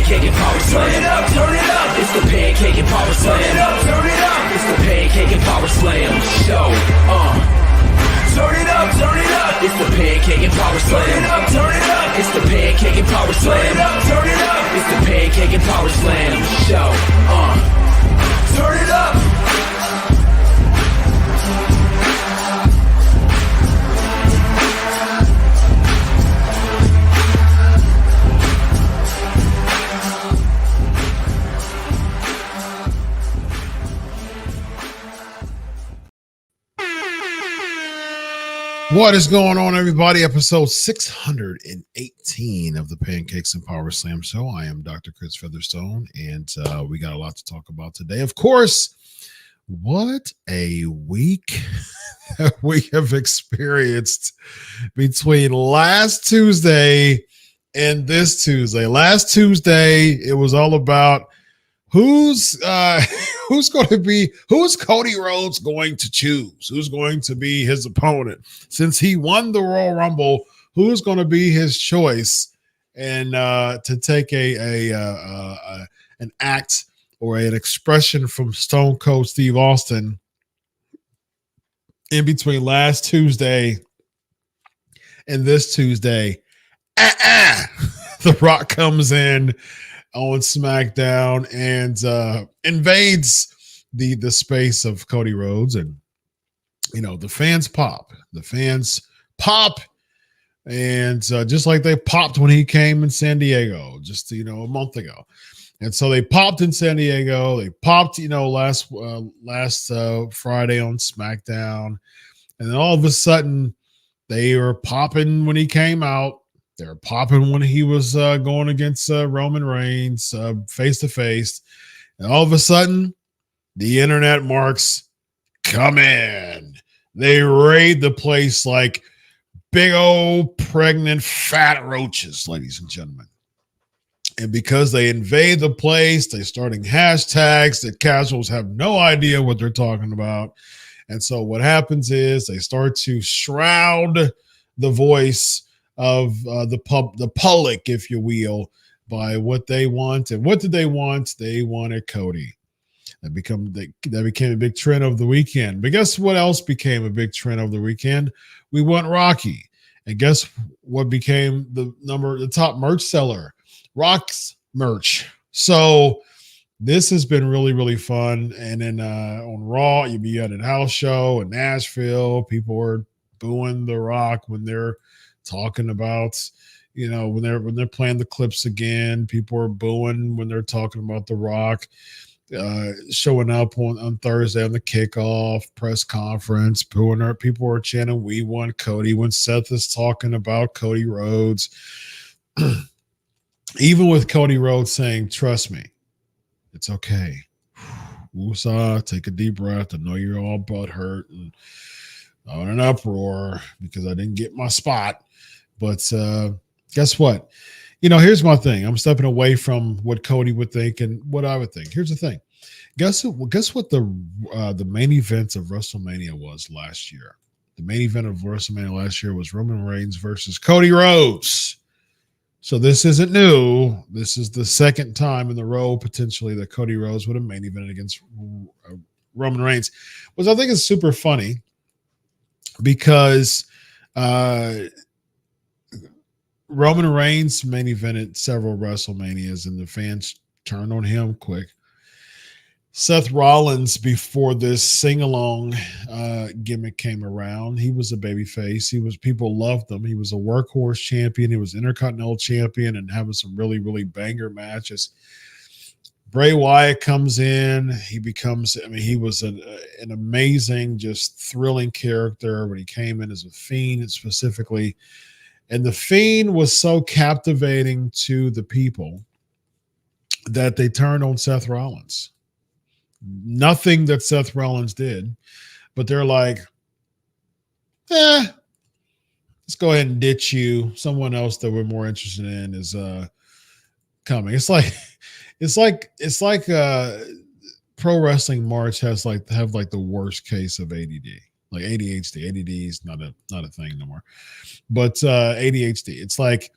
Pancake and Power Slam. Turn it up, turn it up. It's the Pancake and Power Slam. Turn it up, turn it up. It's the Pancake and Power Slam Show. Turn it up, turn it up. It's the Pancake and Power Slam. Turn it up, turn it up. It's the Pancake and Power Slam. Turn it up, turn it up. It's the Pancake and Power Slam Show. Turn it up. What is going on, everybody? Episode 618 of the Pancakes and Powerslams Show. I am Dr. Chris Featherstone, and we got a lot to talk about today. Of course, what a week that we have experienced between last Tuesday and this Tuesday. Last Tuesday, it was all about who's Cody Rhodes going to choose? Who's going to be his opponent? Since he won the Royal Rumble, who's going to be his choice? And to take an act or an expression from Stone Cold Steve Austin in between last Tuesday and this Tuesday, The Rock comes in on SmackDown and invades the space of Cody Rhodes, and the fans pop. And just like they popped when he came in San Diego just a month ago. And so they popped in San Diego. They popped last Friday on SmackDown, and then all of a sudden they were popping when he came out. They were popping when he was going against Roman Reigns face to face, and all of a sudden the internet marks come in. They raid the place like big old pregnant fat roaches, ladies and gentlemen. And because they invade the place, they're starting hashtags that casuals have no idea what they're talking about. And so what happens is they start to shroud the voice of the public, if you will, by what they want. And what did they want? They wanted Cody. That became a big trend of the weekend. But guess what else became a big trend of the weekend? We want Rocky. And guess what became the top merch seller? Rock's merch. So this has been really, really fun. And then on Raw, you be at a house show in Nashville. People are booing The Rock when they're talking about, when they're playing the clips again. People are booing when they're talking about The Rock. Showing up on Thursday on the kickoff press conference, booing. People are chanting, "We want Cody." When Seth is talking about Cody Rhodes, even with Cody Rhodes saying, "Trust me, it's okay." Woosah, take a deep breath. I know you're all butthurt and in an uproar because I didn't get my spot. But guess what? Here's my thing. I'm stepping away from what Cody would think and what I would think. Here's the thing. Guess what the main event of WrestleMania was last year? The main event of WrestleMania last year was Roman Reigns versus Cody Rhodes. So this isn't new. This is the second time in the row, potentially, that Cody Rhodes would have main evented against Roman Reigns, which I think is super funny because Roman Reigns main evented several WrestleManias, and the fans turned on him quick. Seth Rollins, before this sing-along gimmick came around, he was a babyface. People loved him. He was a workhorse champion. He was Intercontinental champion and having some really, really banger matches. Bray Wyatt comes in. He was an amazing, just thrilling character when he came in as a Fiend specifically. And the Fiend was so captivating to the people that they turned on Seth Rollins. Nothing that Seth Rollins did, but they're like, let's go ahead and ditch you. Someone else that we're more interested in is coming. It's like pro wrestling March have the worst case of ADD, like ADHD. ADD is not a thing no more, but ADHD. It's like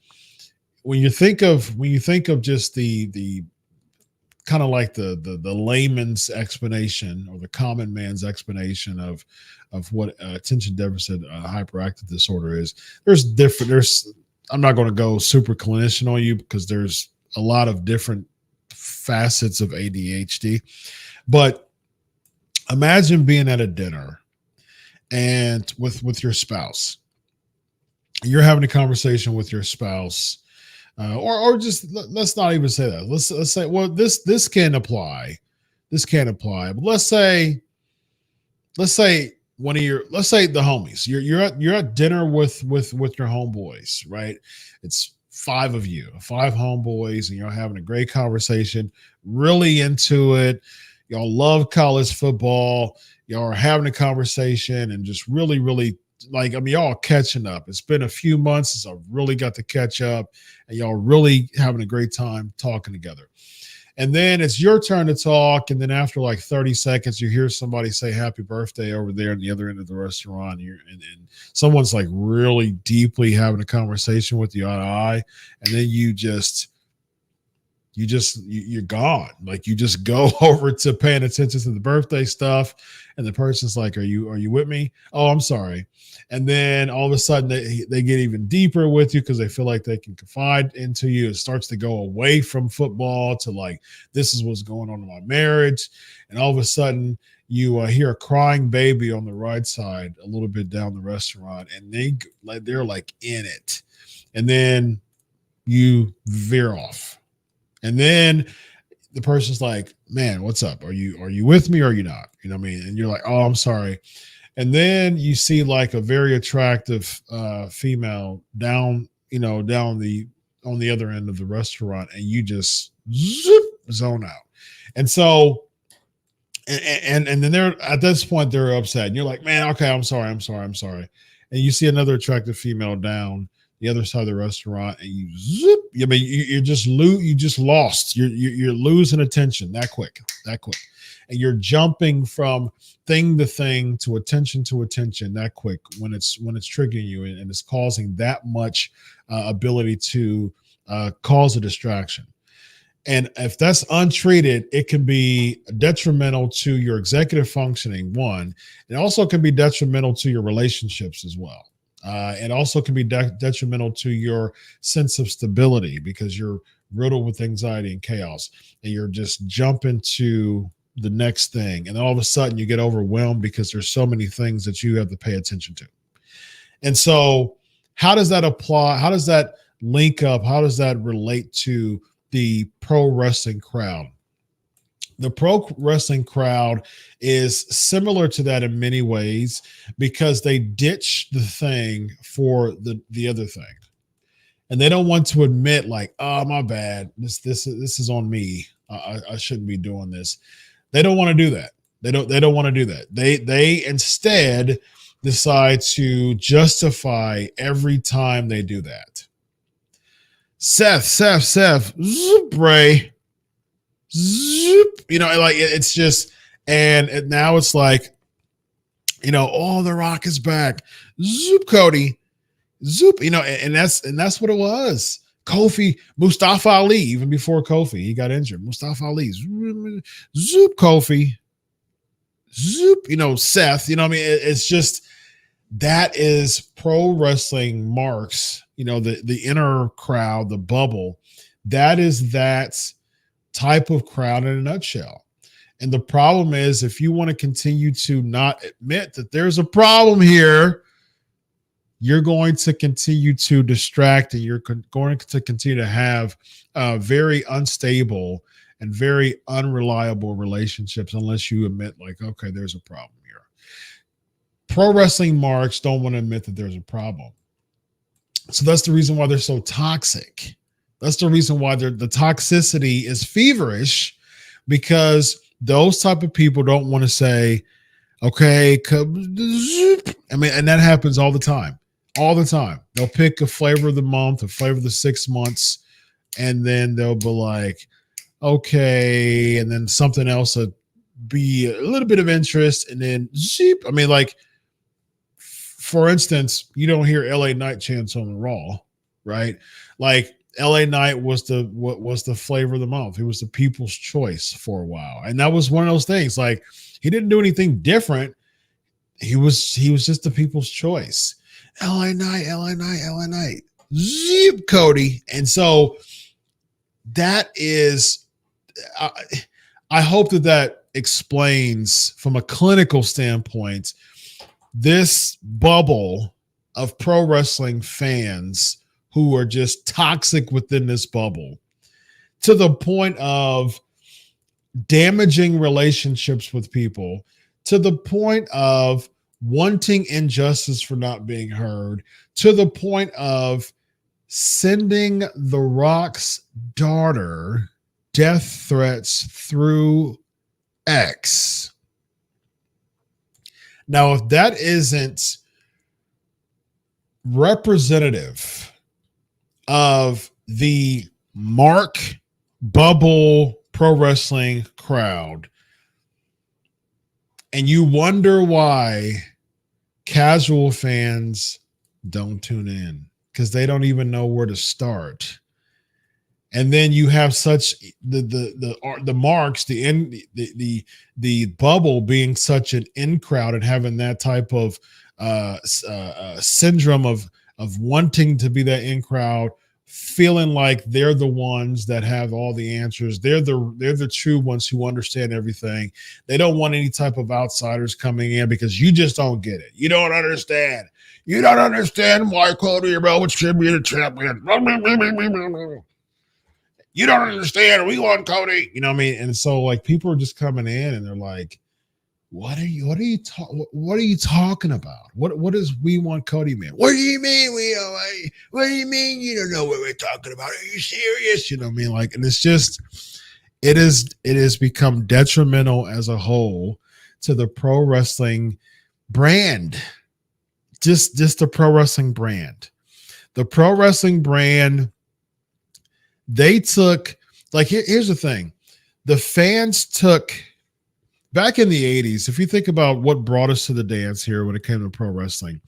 when you think of just the kind of like the layman's explanation or the common man's explanation of what attention deficit hyperactive disorder is, there's I'm not going to go super clinician on you because there's a lot of different facets of ADHD, but imagine being at a dinner and with your spouse. You're having a conversation with your spouse, or just let's not even say that. Let's say, well, this can apply. This can apply. But let's say let's say the homies. You're at dinner with your homeboys, right? It's 5 of you, 5 homeboys, and you're having a great conversation, really into it. Y'all love college football. Y'all are having a conversation and just really, really like, I mean, y'all catching up. It's been a few months since I've really got to catch up, and y'all really having a great time talking together. And then it's your turn to talk. And then after like 30 seconds, you hear somebody say happy birthday over there at the other end of the restaurant. And someone's like really deeply having a conversation with you eye to eye. And then you're gone. Like you just go over to paying attention to the birthday stuff. And the person's like, are you with me? Oh, I'm sorry. And then all of a sudden they get even deeper with you because they feel like they can confide into you. It starts to go away from football to like, this is what's going on in my marriage. And all of a sudden you hear a crying baby on the right side, a little bit down the restaurant, and they're like in it. And then you veer off. And then the person's like, man, what's up? Are you with me or are you not? You know what I mean? And you're like, oh, I'm sorry. And then you see like a very attractive female down on the other end of the restaurant, and you just zone out. And so, and then they're at this point, they're upset. And you're like, man, okay, I'm sorry. And you see another attractive female down the other side of the restaurant, and you zip. I mean, you just lost. You're losing attention that quick, and you're jumping from thing to thing to attention that quick when it's triggering you, and it's causing that much ability to cause a distraction. And if that's untreated, it can be detrimental to your executive functioning. One, it also can be detrimental to your relationships as well. It also can be detrimental to your sense of stability because you're riddled with anxiety and chaos, and you're just jumping to the next thing. And all of a sudden you get overwhelmed because there's so many things that you have to pay attention to. And so how does that apply? How does that link up? How does that relate to the pro wrestling crowd? The pro wrestling crowd is similar to that in many ways because they ditch the thing for the other thing. And they don't want to admit like, oh, my bad. This is on me. I shouldn't be doing this. They don't want to do that. They don't want to do that. They instead decide to justify every time they do that. Seth, zoop, Bray, zoop. Like it's just, and now it's like, oh, The Rock is back. Zoop, Cody, zoop. And that's what it was. Kofi, Mustafa Ali, even before Kofi, he got injured. Mustafa Ali, zoop, Kofi, zoop, Seth, it's just, that is pro wrestling marks, the inner crowd, the bubble. That is that type of crowd in a nutshell. And the problem is, if you want to continue to not admit that there's a problem here, you're going to continue to distract, and you're going to continue to have very unstable and very unreliable relationships unless you admit like, okay, there's a problem here. Pro wrestling marks don't want to admit that there's a problem. So that's the reason why they're so toxic. That's the reason why the toxicity is feverish, because those type of people don't want to say, okay, I mean, and that happens all the time. All the time. They'll pick a flavor of the month, a flavor of the 6 months, and then they'll be like, okay, and then something else will be a little bit of interest, and then sheep. I mean, like, for instance, you don't hear LA Knight chants on the Raw, right? Like, LA Knight was the flavor of the month. He was the people's choice for a while. And that was one of those things. Like, he didn't do anything different. He was just the people's choice. LA Knight, LA Knight, LA Knight. Zip Cody. And so that is, I hope that explains from a clinical standpoint this bubble of pro wrestling fans who are just toxic within this bubble, to the point of damaging relationships with people, to the point of wanting injustice for not being heard, to the point of sending The Rock's daughter death threats through X. Now, if that isn't representative of the Mark bubble pro wrestling crowd, and you wonder why casual fans don't tune in, because they don't even know where to start. And then you have such the marks, the bubble being such an in crowd and having that type of syndrome of wanting to be that in crowd, feeling like they're the ones that have all the answers. They're the true ones who understand everything. They don't want any type of outsiders coming in because you just don't get it. You don't understand. You don't understand why Cody Rhodes should be the champion. You don't understand. We want Cody. You know what I mean? And so, like, people are just coming in and they're like, what are you talking about? What does we want Cody mean? What do you mean what do you mean you don't know what we're talking about? Are you serious? You know what I mean? Like, and it's just, it has become detrimental as a whole to the pro wrestling brand. Just the pro wrestling brand. The pro wrestling brand, they took, like, here's the thing. The fans took, back in the 80s, if you think about what brought us to the dance here when it came to pro wrestling,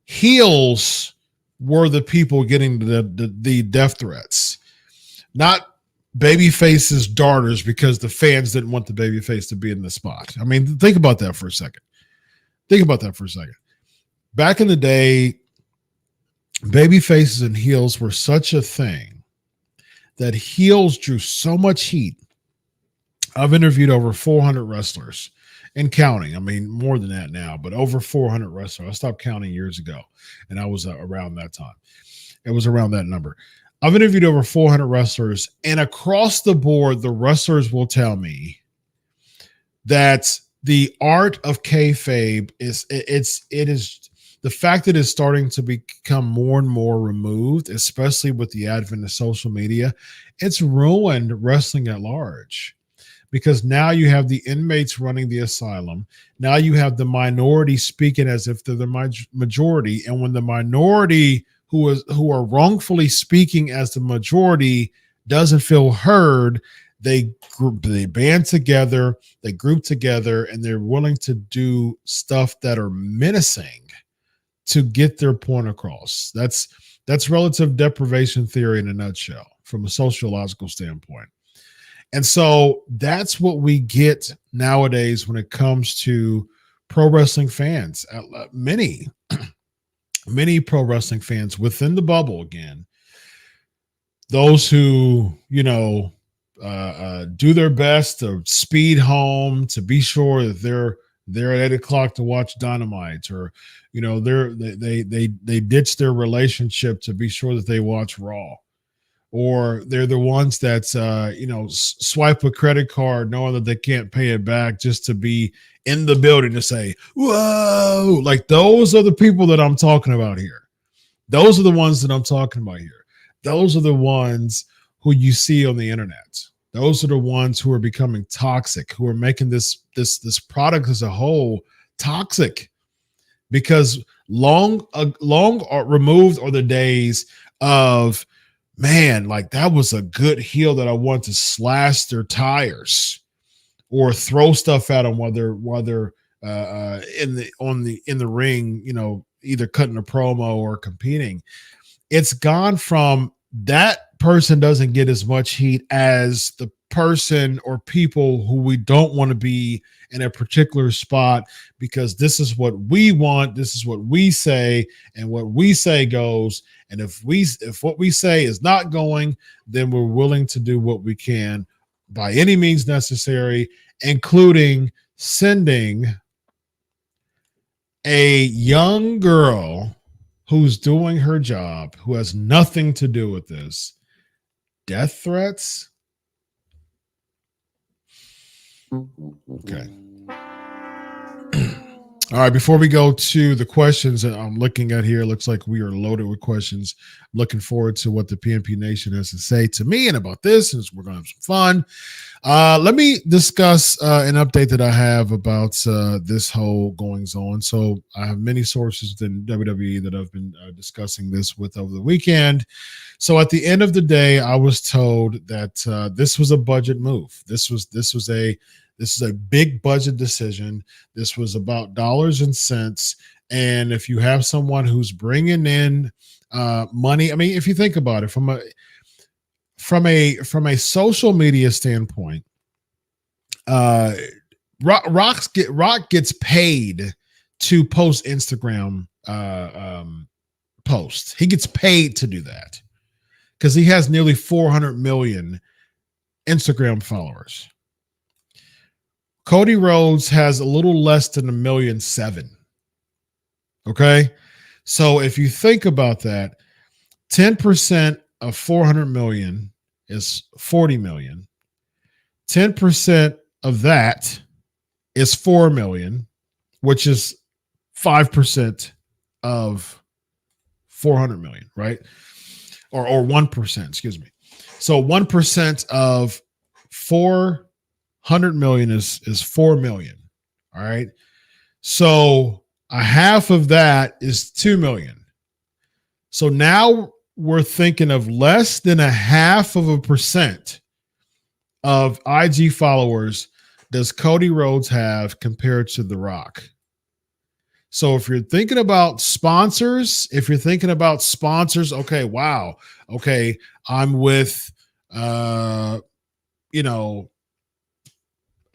heels were the people getting the death threats, not babyface's daughters, because the fans didn't want the babyface to be in the spot. I mean, think about that for a second. Back in the day, babyfaces and heels were such a thing that heels drew so much heat. I've interviewed over 400 wrestlers and counting. I mean, more than that now, but over 400 wrestlers. I stopped counting years ago, and I was around that time. It was around that number. I've interviewed over 400 wrestlers, and across the board, the wrestlers will tell me that the art of kayfabe is the fact that it's starting to become more and more removed, especially with the advent of social media. It's ruined wrestling at large, because now you have the inmates running the asylum. Now you have the minority speaking as if they're the majority. And when the minority who are wrongfully speaking as the majority doesn't feel heard, they band together, they group together, and they're willing to do stuff that are menacing to get their point across. That's relative deprivation theory in a nutshell from a sociological standpoint. And so that's what we get nowadays when it comes to pro wrestling fans. Many pro wrestling fans within the bubble, again, those who, do their best to speed home to be sure that they're at 8:00 to watch Dynamite, or they ditch their relationship to be sure that they watch Raw, or they're the ones that swipe a credit card knowing that they can't pay it back just to be in the building to say whoa. Like, those are the people that I'm talking about here. Those are the ones that I'm talking about here. Those are the ones who you see on the internet. Those are the ones who are becoming toxic, who are making this product as a whole toxic, because long removed are the days of, man, like, that was a good heel that I want to slash their tires or throw stuff at them while they're in the ring, either cutting a promo or competing. It's gone from that person doesn't get as much heat as the person or people who we don't want to be in a particular spot, because this is what we want, this is what we say, and what we say goes. And if what we say is not going, then we're willing to do what we can by any means necessary, including sending a young girl who's doing her job, who has nothing to do with this, death threats. Okay. All right. Before we go to the questions that I'm looking at here, it looks like we are loaded with questions. I'm looking forward to what the PNP Nation has to say to me and about this, and we're going to have some fun. Let me discuss an update that I have about this whole goings on. So I have many sources within WWE that I've been discussing this with over the weekend. So at the end of the day, I was told that this was a budget move. This is a big budget decision. This was about dollars and cents. And if you have someone who's bringing in money, I mean, if you think about it from a social media standpoint, Rock gets paid to post Instagram posts. He gets paid to do that because he has nearly 400 million Instagram followers. Cody Rhodes has a little less than 1.7 million. Okay. So if you think about that, 10% of 400 million is 40 million. 10% of that is 4 million, which is 5% of 400 million, right? Or 1%, excuse me. So 1% of 400 million is 4 million. All right. So a half of that is 2 million. So now we're thinking of less than 0.5% of IG followers does Cody Rhodes have compared to The Rock. So if you're thinking about sponsors, okay, wow. Okay. I'm with,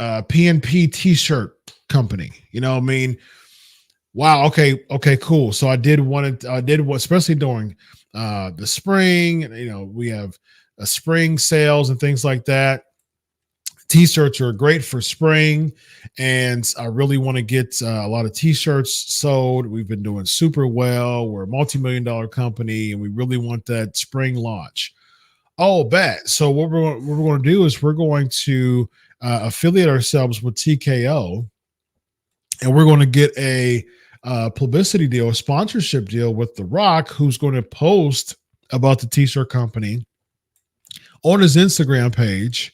PNP t-shirt company, you know what I mean? Wow. Okay, cool. So I did what, especially during the spring, we have spring sales and things like that. T-shirts are great for spring, and I really want to get a lot of t-shirts sold. We've been doing super well. We're a multi-million-dollar company, and we really want that spring launch. Oh, bet. So what we're going to do is we're going to affiliate ourselves with TKO, and we're going to get a publicity deal, a sponsorship deal with The Rock, who's going to post about the t-shirt company on his Instagram page.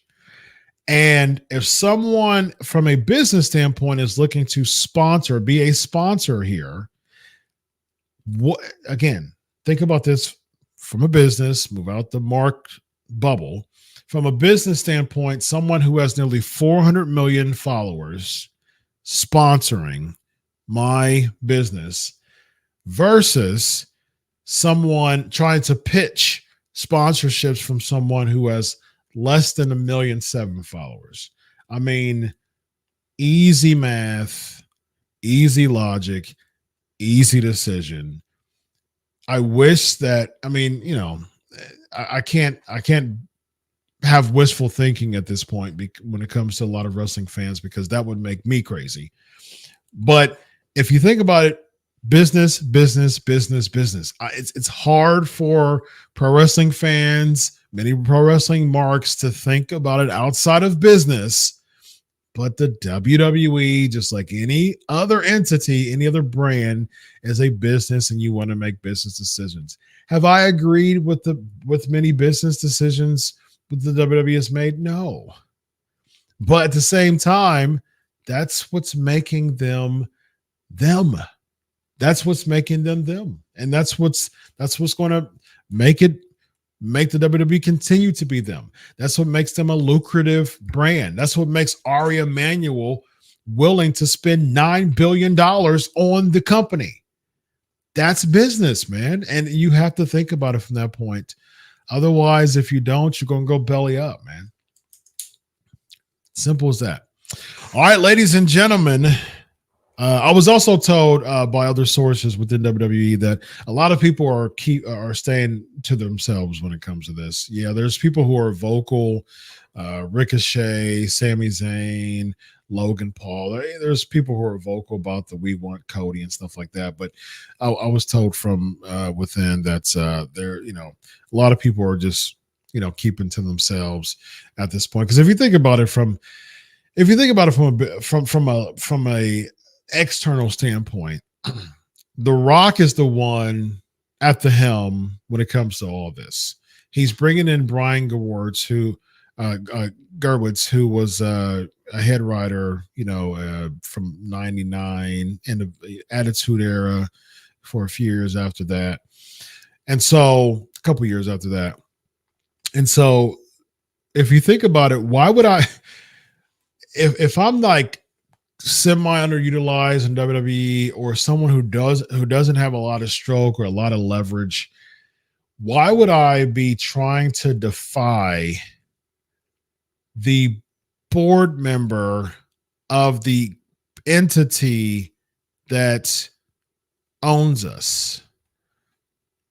And if someone from a business standpoint is looking to be a sponsor here, again, think about this from a business, move out the Mark bubble. From a business standpoint, someone who has nearly 400 million followers sponsoring my business versus someone trying to pitch sponsorships from someone who has less than 1.7 million followers. I mean, easy math, easy logic, easy decision. I wish that, I can't have wishful thinking at this point when it comes to a lot of wrestling fans, because that would make me crazy. But if you think about it, business. It's hard for pro wrestling fans, many pro wrestling marks, to think about it outside of business. But the WWE, just like any other entity, any other brand, is a business, and you want to make business decisions. Have I agreed with many business decisions that the WWE has made? No. But at the same time, that's what's making them them. That's what's making them them. And that's what's going to make the WWE continue to be them. That's what makes them a lucrative brand. That's what makes Ari Emanuel willing to spend $9 billion on the company. That's business, man. And you have to think about it from that point. Otherwise, if you don't, you're going to go belly up, man. Simple as that. All right, ladies and gentlemen, I was also told by other sources within WWE that a lot of people are staying to themselves when it comes to this. Yeah, there's people who are vocal, Ricochet, Sami Zayn, Logan Paul. There's people who are vocal about the "We Want Cody" and stuff like that. But I was told from within that there, a lot of people are just keeping to themselves at this point. Because if you think about it from a external standpoint, The Rock is the one at the helm when it comes to all this. He's bringing in Brian Gewirtz, who was a head writer, from '99 in the Attitude Era for a few years after that, and so a couple years after that. And so, if you think about it, why would I? If I'm like semi underutilized in WWE, or someone who doesn't have a lot of stroke or a lot of leverage, why would I be trying to defy the board member of the entity that owns us?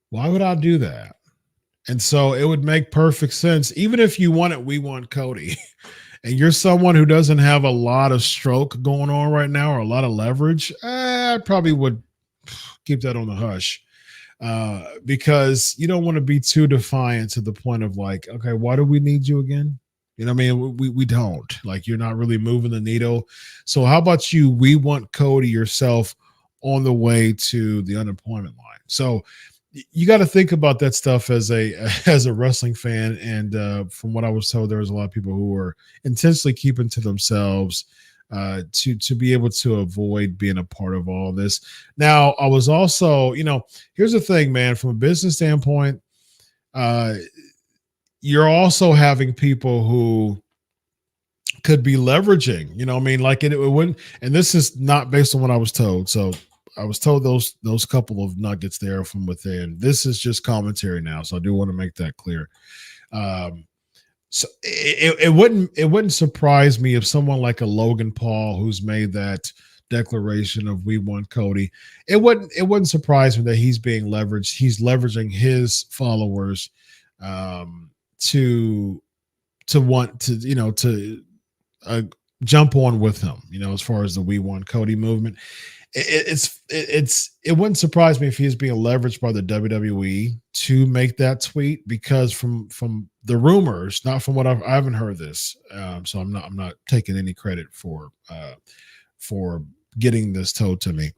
Why would I do that? And so it would make perfect sense. Even if you want it, we want Cody. And you're someone who doesn't have a lot of stroke going on right now, or a lot of leverage, I probably would keep that on the hush, because you don't want to be too defiant to the point of like, okay, why do we need you again? You know what I mean? We don't. Like, you're not really moving the needle. So how about you? We want Cody yourself on the way to the unemployment line. So you got to think about that stuff as a wrestling fan. And from what I was told, there was a lot of people who were intentionally keeping to themselves to be able to avoid being a part of all this. Now, I was also, here's the thing, man, from a business standpoint, you're also having people who could be leveraging, like it wouldn't, and this is not based on what I was told. So I was told those couple of nuggets there from within. This is just commentary now, so I do want to make that clear. So it wouldn't surprise me if someone like a Logan Paul, who's made that declaration of "We want Cody," it wouldn't surprise me that he's being leveraged. He's leveraging his followers to want to jump on with him. As far as the "We want Cody" movement. It wouldn't surprise me if he's being leveraged by the WWE to make that tweet, because from the rumors, not from what I haven't heard this, so I'm not taking any credit for getting this told to me,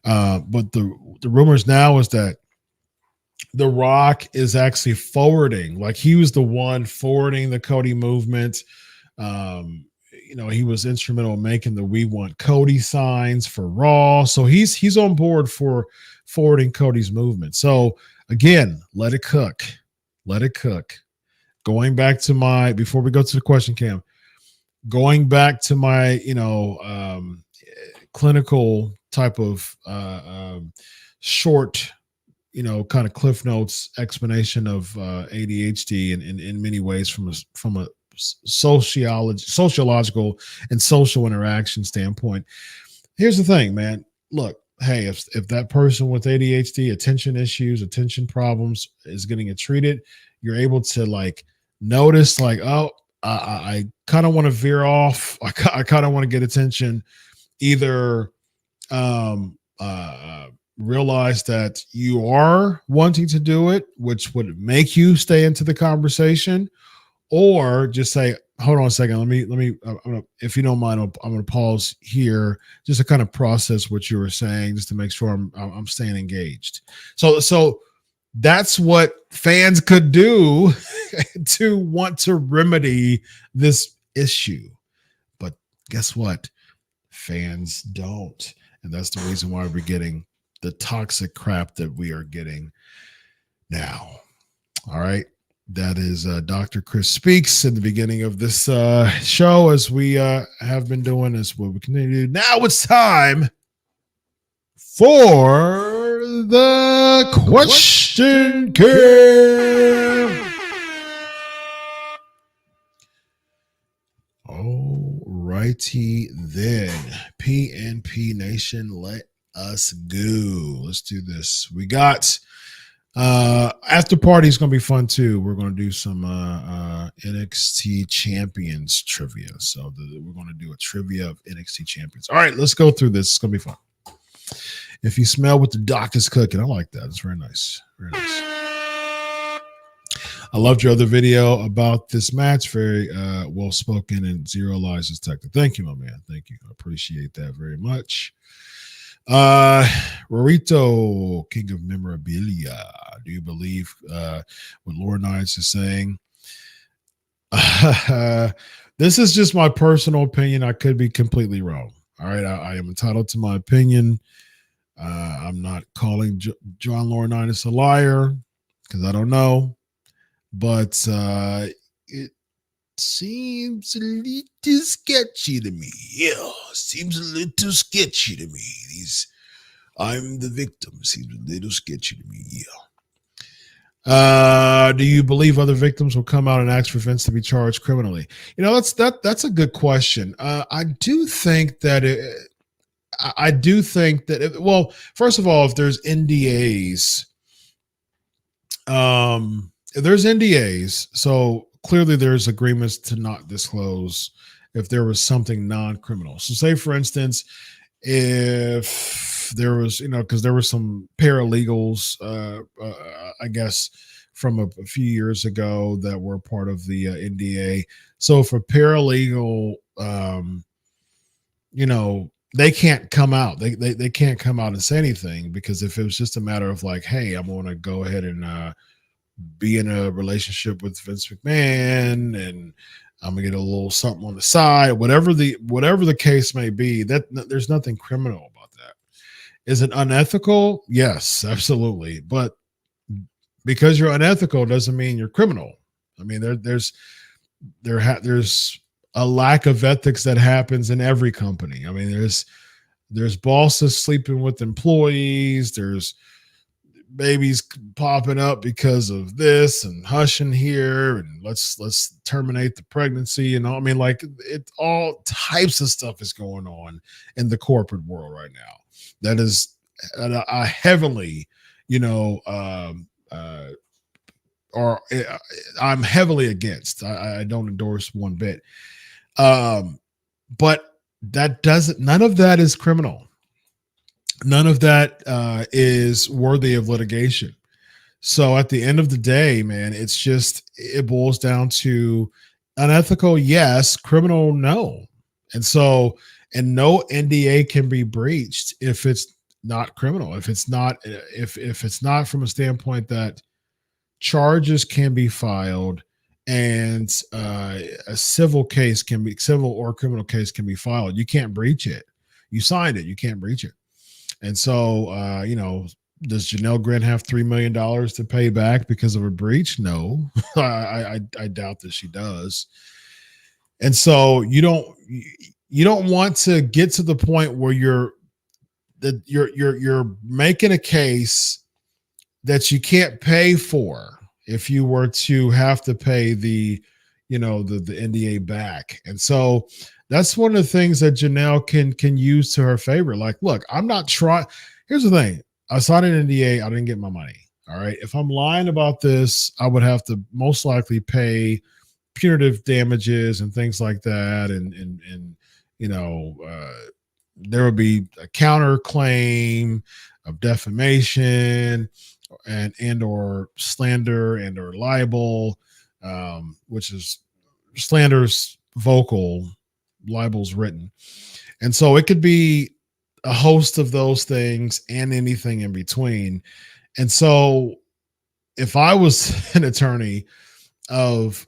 but the rumors now is that The Rock is actually forwarding, like he was the one forwarding the Cody movement. He was instrumental in making the "We Want Cody" signs for Raw. So he's on board for forwarding Cody's movement. So again, let it cook. Let it cook. Going back to before we go to the question, Cam, going back to my, clinical type of short, kind of Cliff Notes explanation of ADHD in many ways from a sociological and social interaction standpoint. Here's the thing, man. Look, hey, if that person with ADHD, attention issues, attention problems is getting it treated, you're able to like notice like, oh, I kind of want to veer off. I kind of want to get attention. Either realize that you are wanting to do it, which would make you stay into the conversation, or just say, hold on a second. Let me, if you don't mind, I'm going to pause here just to kind of process what you were saying, just to make sure I'm staying engaged. So that's what fans could do to want to remedy this issue. But guess what? Fans don't. And that's the reason why we're getting the toxic crap that we are getting now. All right. That is Dr. Chris Speaks in the beginning of this show, as we have been doing, is what we continue to do. Now it's time for the question, Cam. righty then. PNP Nation, let us go. Let's do this. We got after party is going to be fun too. We're going to do some NXT champions trivia. So we're going to do a trivia of NXT champions. All right, let's go through this. It's going to be fun. If you smell what the doc is cooking, I like that. It's very nice. Very nice. I loved your other video about this match. Very well spoken and zero lies detected. Thank you, my man. Thank you. I appreciate that very much. Rorito, King of Memorabilia. Do you believe what Lord Knights is saying? This is just my personal opinion. I could be completely wrong. All right. I am entitled to my opinion. I'm not calling John Laurinaitis a liar because I don't know. But it seems a little sketchy to me. Yeah, seems a little sketchy to me. I'm the victim. Seems a little sketchy to me. Yeah. Do you believe other victims will come out and ask for Vince to be charged criminally? You know, that's a good question. I do think that well, first of all, if there's NDAs, so clearly there's agreements to not disclose if there was something non-criminal. So say, for instance, if there was, because there were some paralegals, I guess, from a few years ago that were part of the NDA. So if a paralegal, they can't come out. They can't come out and say anything, because if it was just a matter of like, hey, I'm going to go ahead and be in a relationship with Vince McMahon and I'm gonna get a little something on the side, whatever the case may be, that there's nothing criminal about that. Is it unethical? Yes, absolutely. But because you're unethical doesn't mean you're criminal. I mean, there's a lack of ethics that happens in every company. I mean, there's bosses sleeping with employees, there's babies popping up because of this and hushing here and let's terminate the pregnancy and all. I mean, like, it all types of stuff is going on in the corporate world right now. That is I heavily, or I'm heavily against. I don't endorse one bit. But none of that is criminal. None of that is worthy of litigation. So at the end of the day, man, it boils down to unethical, yes, criminal, no. And no NDA can be breached if it's not criminal. If it's not from a standpoint that charges can be filed and a civil or criminal case can be filed, you can't breach it. You signed it, you can't breach it. And so, does Janelle Grant have $3 million to pay back because of a breach? No, I doubt that she does. And so you don't want to get to the point where you're making a case that you can't pay for if you were to have to pay the NDA back. And so that's one of the things that Janelle can use to her favor. Like, look, I'm not trying. Here's the thing. I signed an NDA. I didn't get my money. All right. If I'm lying about this, I would have to most likely pay punitive damages and things like that. And there would be a counterclaim of defamation and or slander and or libel, which is slander's vocal, libel's written. And so it could be a host of those things and anything in between. And so if I was an attorney of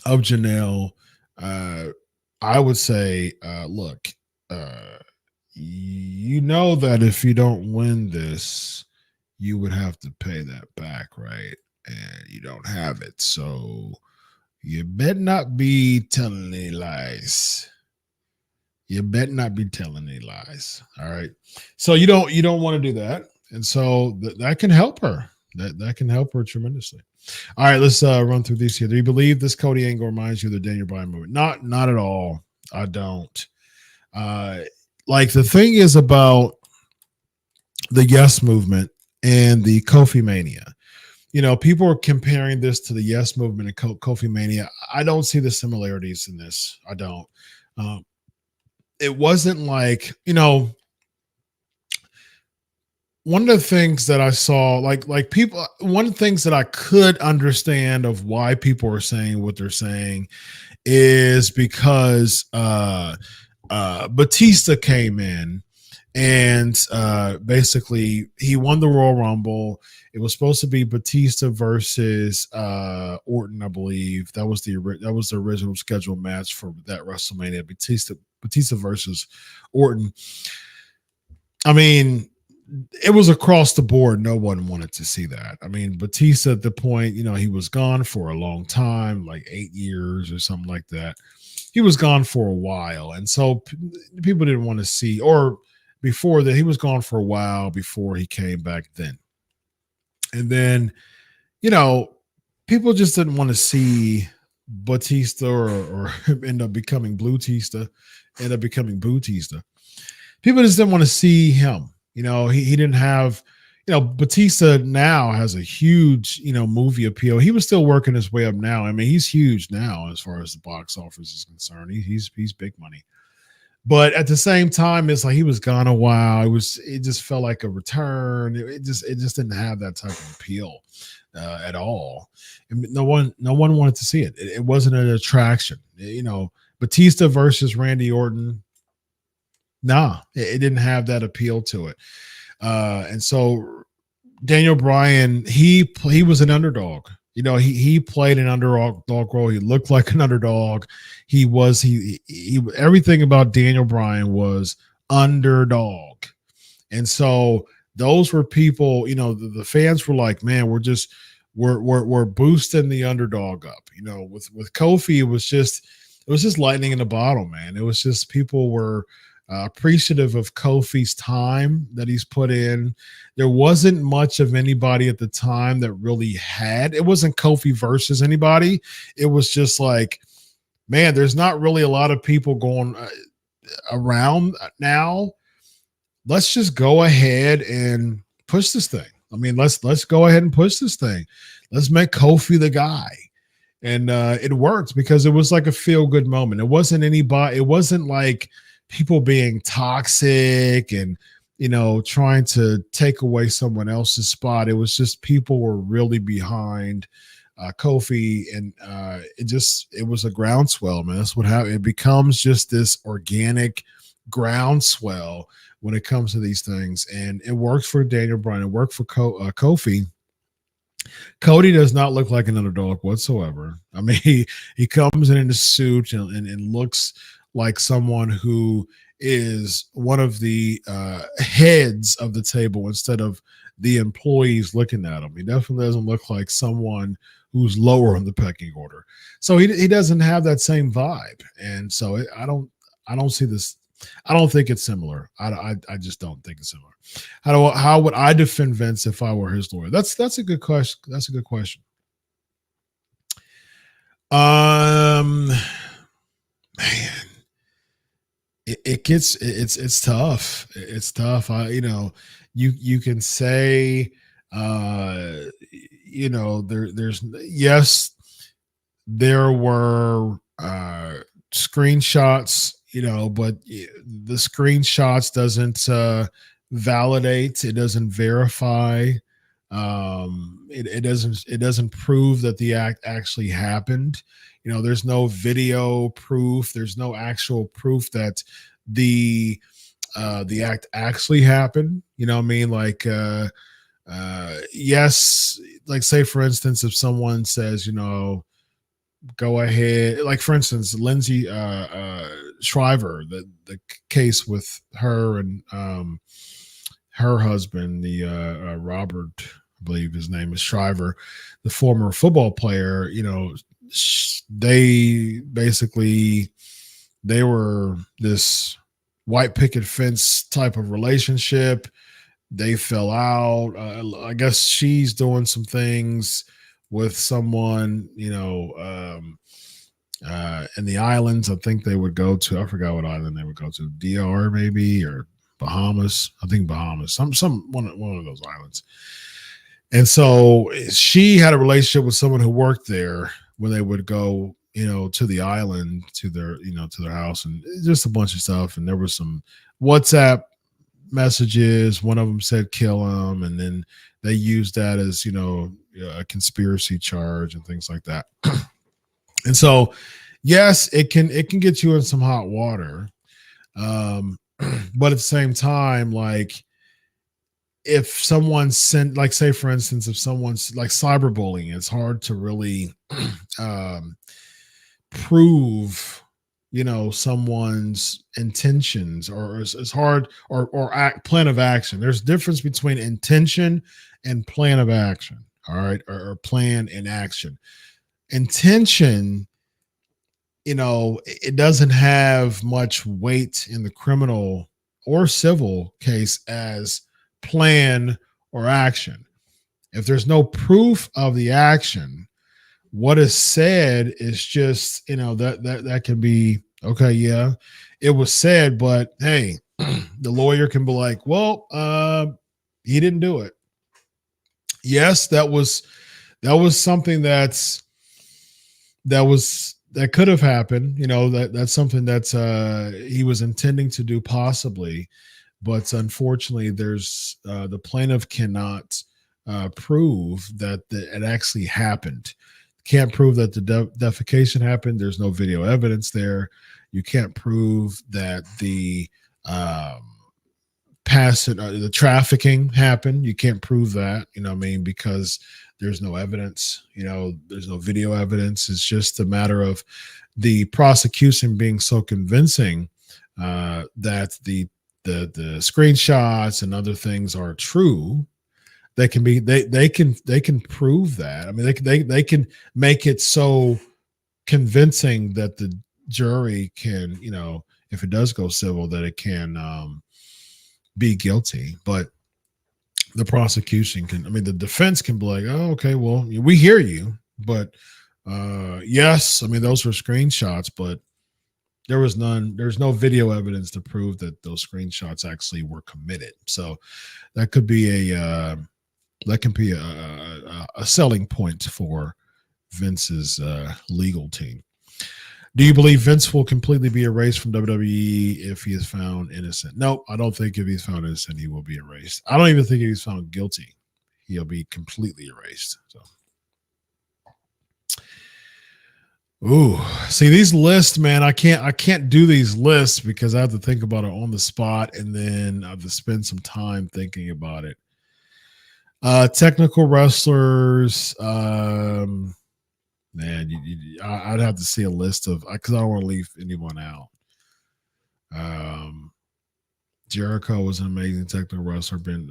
Janelle, I would say, look, that if you don't win this, you would have to pay that back, right? And you don't have it. So you better not be telling any lies. You better not be telling any lies. All right. So you don't want to do that. And so that can help her. That can help her tremendously. All right, let's run through these here. Do you believe this Cody angle reminds you of the Daniel Bryan movie? Not at all. I don't. Like the thing is about the Yes Movement and the Kofi Mania. You know, people are comparing this to the Yes Movement and Kofi Mania. I don't see the similarities in this. I don't. It wasn't like, you know, one of the things that I saw, like people, one of the things that I could understand of why people are saying what they're saying is because Batista came in and basically he won the Royal Rumble. It was supposed to be Batista versus Orton, I believe. That was the original scheduled match for that WrestleMania. Batista versus Orton. I mean, it was across the board. No one wanted to see that. I mean, Batista at the point, you know, he was gone for a long time, like 8 years or something like that. He was gone for a while. And so people didn't want to see, or before that, he was gone for a while before he came back then. And then, you know, people just didn't want to see Batista or end up becoming Blutista, end up becoming Bootista. People just didn't want to see him. You know, he didn't have, you know, Batista now has a huge, you know, movie appeal. He was still working his way up now. I mean, he's huge now as far as the box office is concerned. He's big money. But at the same time, it's like he was gone a while. It just felt like a return. It just didn't have that type of appeal at all. And no one wanted to see it. It wasn't an attraction. You know, Batista versus Randy Orton. Nah, it didn't have that appeal to it. And so Daniel Bryan, he was an underdog. You know, he played an underdog role. He looked like an underdog. He everything about Daniel Bryan was underdog. And so those were people, you know, the fans were like, man, we're boosting the underdog up. You know, with Kofi, it was just lightning in the bottle, man. It was just people were appreciative of Kofi's time that he's put in. There wasn't much of anybody at the time that really had. It wasn't Kofi versus anybody. It was just like, man, there's not really a lot of people going around now. Let's just go ahead and push this thing. I mean, let's go ahead and push this thing. Let's make Kofi the guy. And it worked because it was like a feel-good moment. It wasn't anybody. It wasn't like people being toxic and, you know, trying to take away someone else's spot. It was just people were really behind Kofi, and it was a groundswell, man. That's what happened. It becomes just this organic groundswell when it comes to these things, and it works for Daniel Bryan. It worked for Kofi. Cody does not look like an underdog whatsoever. I mean, he comes in a suit and looks like someone who is one of the heads of the table instead of the employees looking at him. He definitely doesn't look like someone who's lower on the pecking order. So he doesn't have that same vibe. And so I don't see this. I don't think it's similar. I just don't think it's similar. How would I defend Vince if I were his lawyer? That's a good question. That's a good question. Man, it's tough. It's tough. You can say, you know, there were screenshots, you know, but the screenshots doesn't validate. It doesn't verify. It doesn't prove that the act actually happened. You know, there's no video proof. There's no actual proof that the act actually happened. You know what I mean? Like, yes, like say for instance, if someone says, you know, go ahead, like for instance, Lindsay Shriver, the case with her and her husband, the Robert, I believe his name is Shriver, the former football player, you know, they were this white picket fence type of relationship. They fell out. I guess she's doing some things with someone, you know, in the islands. I think they would go to, I forgot what island they would go to, DR maybe, or Bahamas. I think Bahamas, one of those islands. And so she had a relationship with someone who worked there when they would go, to the island, to their house, and just a bunch of stuff. And there was some WhatsApp messages. One of them said kill him, and then they used that as a conspiracy charge and things like that. And so, yes, it can get you in some hot water, but at the same time, like, if someone sent, like, say for instance, if someone's like cyberbullying, it's hard to really prove someone's intentions, or it's hard, or plan of action. There's a difference between intention and plan of action. All right, or plan and action. Intention, it doesn't have much weight in the criminal or civil case as plan or action. If there's no proof of the action, what is said is just, that can be, okay, yeah, it was said, but hey, the lawyer can be like, well, he didn't do it. Yes, that was something that could have happened. That's something that he was intending to do, possibly, but unfortunately, there's the plaintiff cannot prove that it actually happened. Can't prove that the defecation happened. There's no video evidence there. You can't prove that the the trafficking happened. You can't prove that, because there's no evidence, there's no video evidence. It's just a matter of the prosecution being so convincing that the screenshots and other things are true. They can prove that. I mean, they can make it so convincing that the jury can, if it does go civil, that it can be guilty. But the prosecution the defense can be like, oh, okay, well, we hear you, but yes, those were screenshots, but there's no video evidence to prove that those screenshots actually were committed. So that could be a selling point for Vince's legal team. Do you believe Vince will completely be erased from WWE if he is found innocent? No, I don't think if he's found innocent, he will be erased. I don't even think if he's found guilty, he'll be completely erased. So, see these lists, man. I can't do these lists because I have to think about it on the spot, and then I have to spend some time thinking about it. Technical wrestlers, man, I'd have to see a list of, because I don't want to leave anyone out. Jericho was an amazing technical wrestler. Bret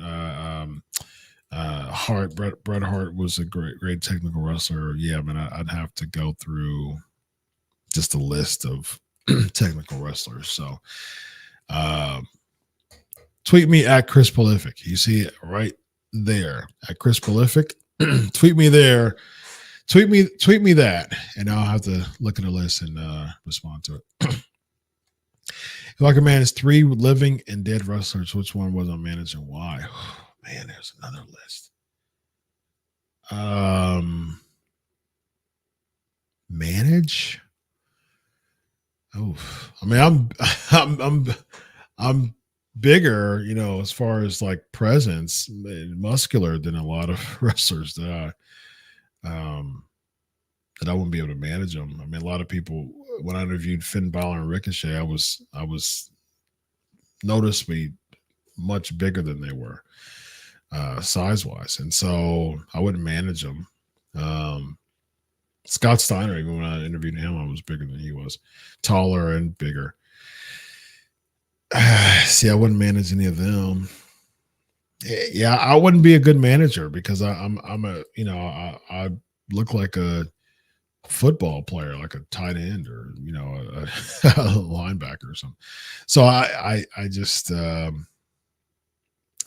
Hart was a great technical wrestler. Yeah, but I'd have to go through just a list of technical wrestlers. So, tweet me at Chris Prolific. You see it right there at Chris Prolific. Tweet me there. Tweet me that, and I'll have to look at the list and respond to it. If I could manage 3 living and dead wrestlers, which one was I managing? Why? Man, there's another list. Manage? Oh, I'm bigger, as far as like presence, muscular than a lot of wrestlers that I wouldn't be able to manage them. A lot of people, when I interviewed Finn Balor and Ricochet, I was noticed me much bigger than they were, size wise. And so I wouldn't manage them. Scott Steiner, even when I interviewed him, I was bigger than he was, taller and bigger. See, I wouldn't manage any of them. Yeah, I wouldn't be a good manager because I look like a football player, like a tight end or a linebacker or something. So I just I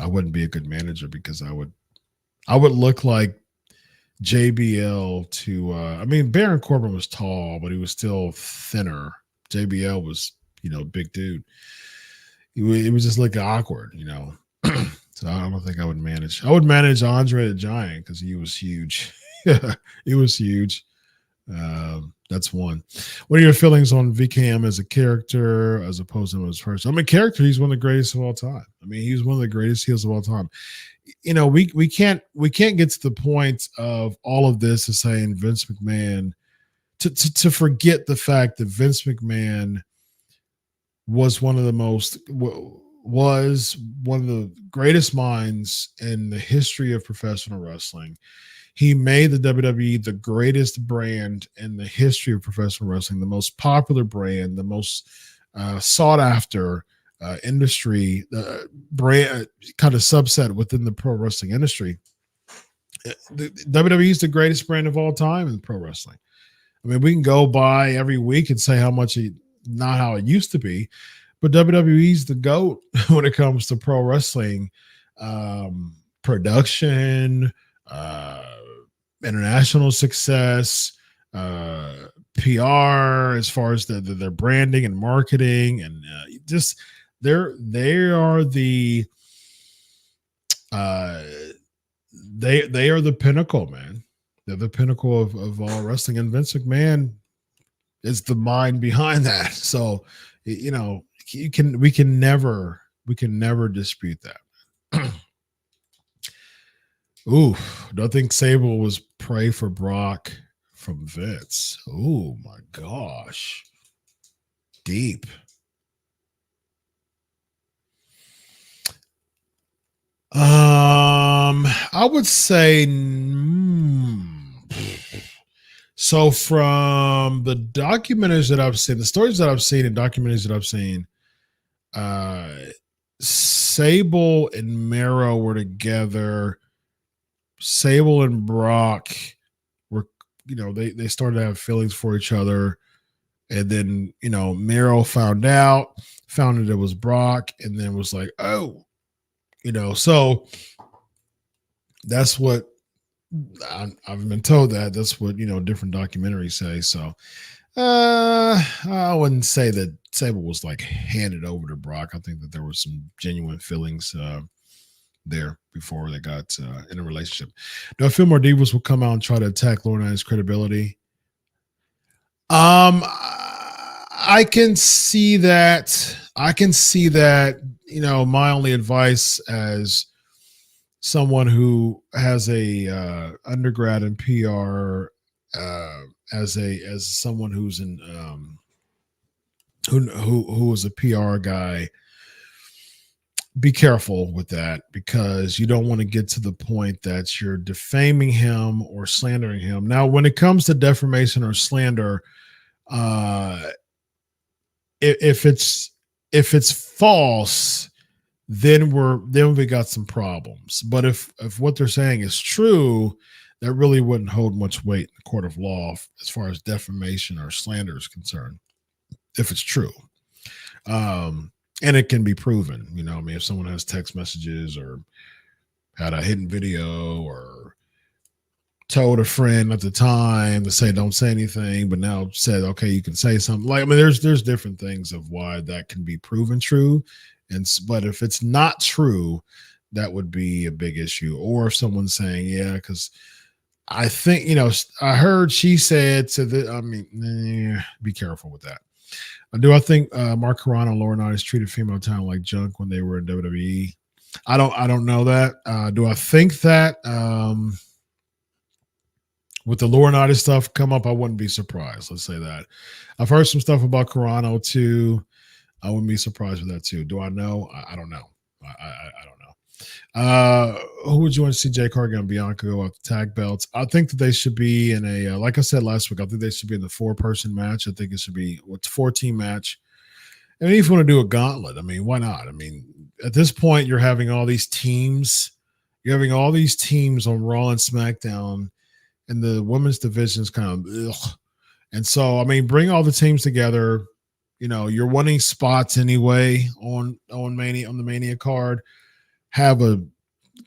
wouldn't be a good manager because I would look like JBL to I mean, Baron Corbin was tall, but he was still thinner. JBL was, big dude. It was just like awkward, So I don't think I would manage. I would manage Andre the Giant because he was huge. He was huge. That's one. What are your feelings on VKM as a character as opposed to him as a person? I mean, character, he's one of the greatest of all time. I mean, he's one of the greatest heels of all time. We can't get to the point of all of this of saying Vince McMahon to forget the fact that Vince McMahon was one of the greatest minds in the history of professional wrestling. He made the WWE the greatest brand in the history of professional wrestling, the most popular brand, the most sought after industry brand, kind of subset within the pro wrestling industry. The WWE is the greatest brand of all time in pro wrestling. I mean, we can go by every week and say how much not how it used to be, but WWE's the GOAT when it comes to pro wrestling production, international success, PR, as far as their branding and marketing, and just they are the they are the pinnacle, man. They're the pinnacle of all wrestling, and Vince McMahon is the mind behind that. So, we can never dispute that. Ooh, do I think Sable was pray for Brock from Vince? Oh my gosh. Deep. I would say so from the documentaries that I've seen, the stories that I've seen and documentaries that I've seen, Sable and Mero were together. Sable and Brock were, they started to have feelings for each other. And then, Mero found that it was Brock, and then was like, oh, so that's what I've been told that's what, different documentaries say. So I wouldn't say that Sable was like handed over to Brock. I think that there were some genuine feelings there before they got in a relationship. Do I feel more divas will come out and try to attack Laurinaitis' credibility? I can see that. My only advice as someone who has a undergrad in PR, as someone who's in who is a PR guy, be careful with that, because you don't want to get to the point that you're defaming him or slandering him. Now, when it comes to defamation or slander, if it's false, then we got some problems. But if what they're saying is true, that really wouldn't hold much weight in the court of law as far as defamation or slander is concerned, if it's true. And it can be proven, if someone has text messages or had a hidden video or told a friend at the time to say, don't say anything, but now said, okay, you can say something. There's different things of why that can be proven true. But if it's not true, that would be a big issue. Or if someone's saying, yeah, because I think, I heard she said, so that, be careful with that. Do I think Mark Carrano and Laurinaitis treated female talent like junk when they were in WWE? I don't know that. Do I think that with the Laurinaitis stuff come up, I wouldn't be surprised. Let's say that. I've heard some stuff about Carrano too. I wouldn't be surprised with that too. Do I know? I don't know. I don't know. Who would you want to see Jay Cargill and Bianca go out the tag belts? I think that they should be in a, like I said last week, I think they should be in the 4-person match. I think it should be 4-team match. And if you want to do a gauntlet, why not? At this point, you're having all these teams. You're having all these teams on Raw and SmackDown, and the women's division is kind of ugh. And so, bring all the teams together. You're wanting spots anyway on the Mania card. Have a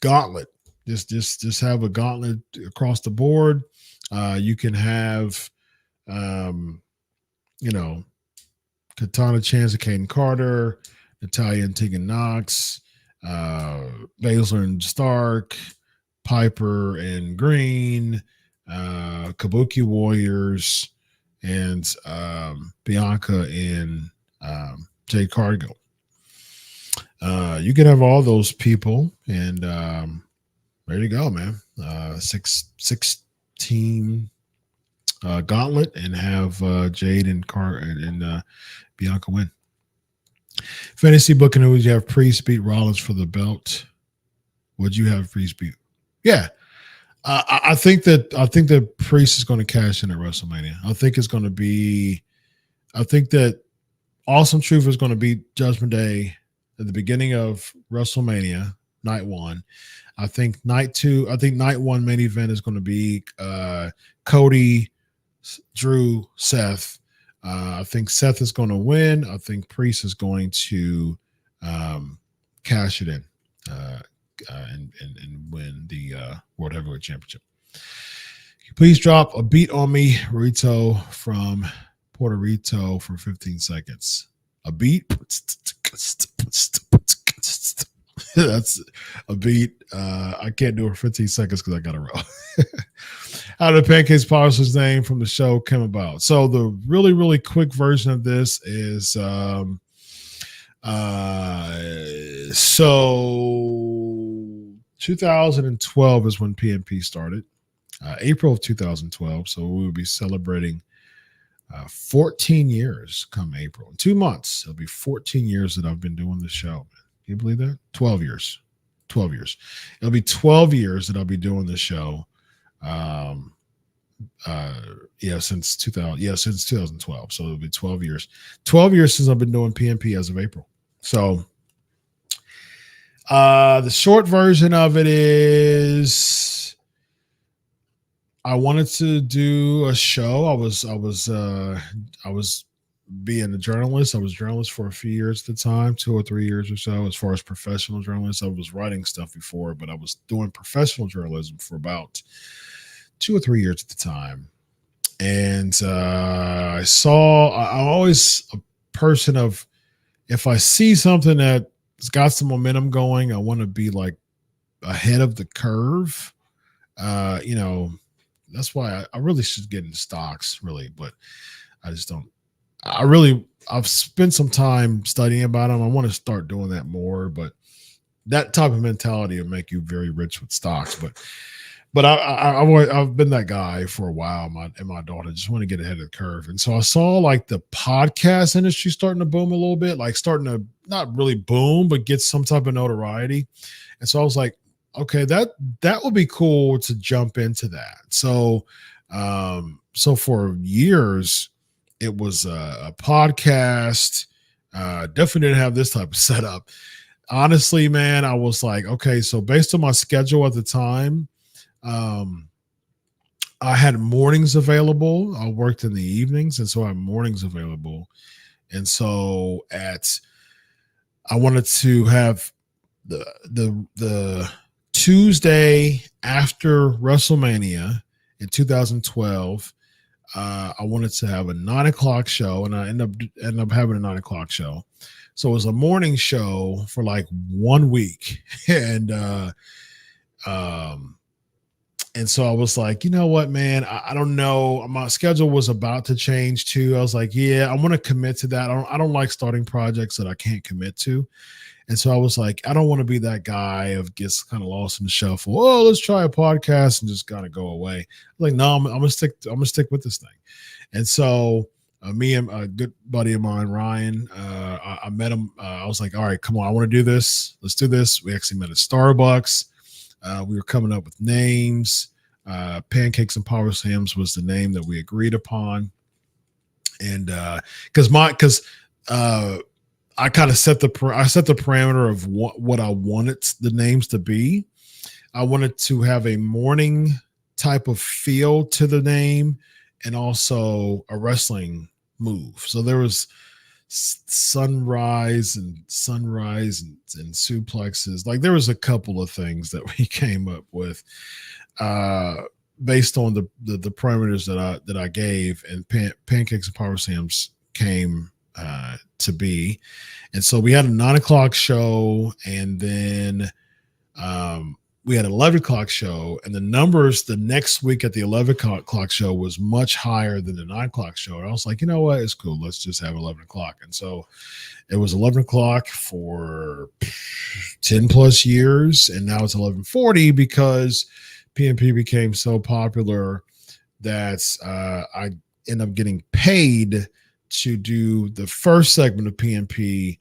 gauntlet, Just have a gauntlet across the board. You can have, you know, Katana Chance and Caden Carter, Natalia and Tegan Knox, Baszler and Stark, Piper and Green, Kabuki Warriors, and Bianca and Jade Cargill. You can have all those people, and there you go, man. Six team gauntlet, and have Jade and Bianca win. Fantasy booking news: you have Priest beat Rollins for the belt. Would you have Priest beat? Yeah, I think that Priest is going to cash in at WrestleMania. I think it's going to be. I think that Awesome Truth is going to beat Judgment Day at the beginning of WrestleMania night 1. I think night 1 main event is going to be Cody, Drew, Seth. I think Seth is going to win. I think Priest is going to cash it in and win the World Heavyweight Championship. Please drop a beat on me, Rito from Puerto Rico, for 15 seconds. A beat. That's a beat. I can't do it for 15 seconds because I got to roll. How did Pancakes Powerslams name from the show come about? So the really, really quick version of this is so 2012 is when PNP started. April of 2012. So we will be celebrating 14 years come April. In 2 months, it'll be 14 years that I've been doing this show. Can you believe that? 12 years. 12 years. It'll be 12 years that I'll be doing this show. Since 2012. So it'll be 12 years. 12 years since I've been doing PNP as of April. So the short version of it is I wanted to do a show. I was being a journalist. I was a journalist for a few years at the time, 2 or 3 years or so. As far as professional journalist, I was writing stuff before, but I was doing professional journalism for about 2 or 3 years at the time. And I'm always a person of, if I see something that's got some momentum going, I want to be like ahead of the curve. That's why I really should get into stocks, really, but I just don't. I've spent some time studying about them. I want to start doing that more, but that type of mentality will make you very rich with stocks. But I've been that guy for a while. My daughter just want to get ahead of the curve. And so I saw like the podcast industry starting to boom a little bit, like starting to not really boom, but get some type of notoriety. And so I was like, okay, that would be cool to jump into that. So for years, it was a podcast. Definitely didn't have this type of setup. Honestly, man, I was like, okay, so based on my schedule at the time, I had mornings available. I worked in the evenings, and so I had mornings available. And so I wanted to have the Tuesday after WrestleMania in 2012. I wanted to have a 9 o'clock show, and I ended up having a 9 o'clock show. So it was a morning show for like 1 week. And so I was like, you know what, man, I don't know. My schedule was about to change too. I was like, yeah, I want to commit to that. I don't like starting projects that I can't commit to. And so I was like, I don't want to be that guy of gets kind of lost in the shuffle. Oh, let's try a podcast and just kind of go away. I'm like, no, I'm gonna stick with this thing. And so me and a good buddy of mine, Ryan, I met him. I was like, all right, come on, I want to do this. Let's do this. We actually met at Starbucks. We were coming up with names. Pancakes and Powerslams was the name that we agreed upon. And because I kind of set the parameter of what I wanted the names to be. I wanted to have a morning type of feel to the name and also a wrestling move. So there was sunrise and suplexes. Like there was a couple of things that we came up with based on the parameters that I gave, and Pancakes and Powerslams came to be. And so we had a 9:00 show, and then we had an 11:00 show, and the numbers the next week at the 11:00 show was much higher than the 9:00 show. And I was like, you know what? It's cool. Let's just have 11:00. And so it was 11:00 for 10 plus years. And now it's 11:40 because PNP became so popular that I end up getting paid to do the first segment of PNP.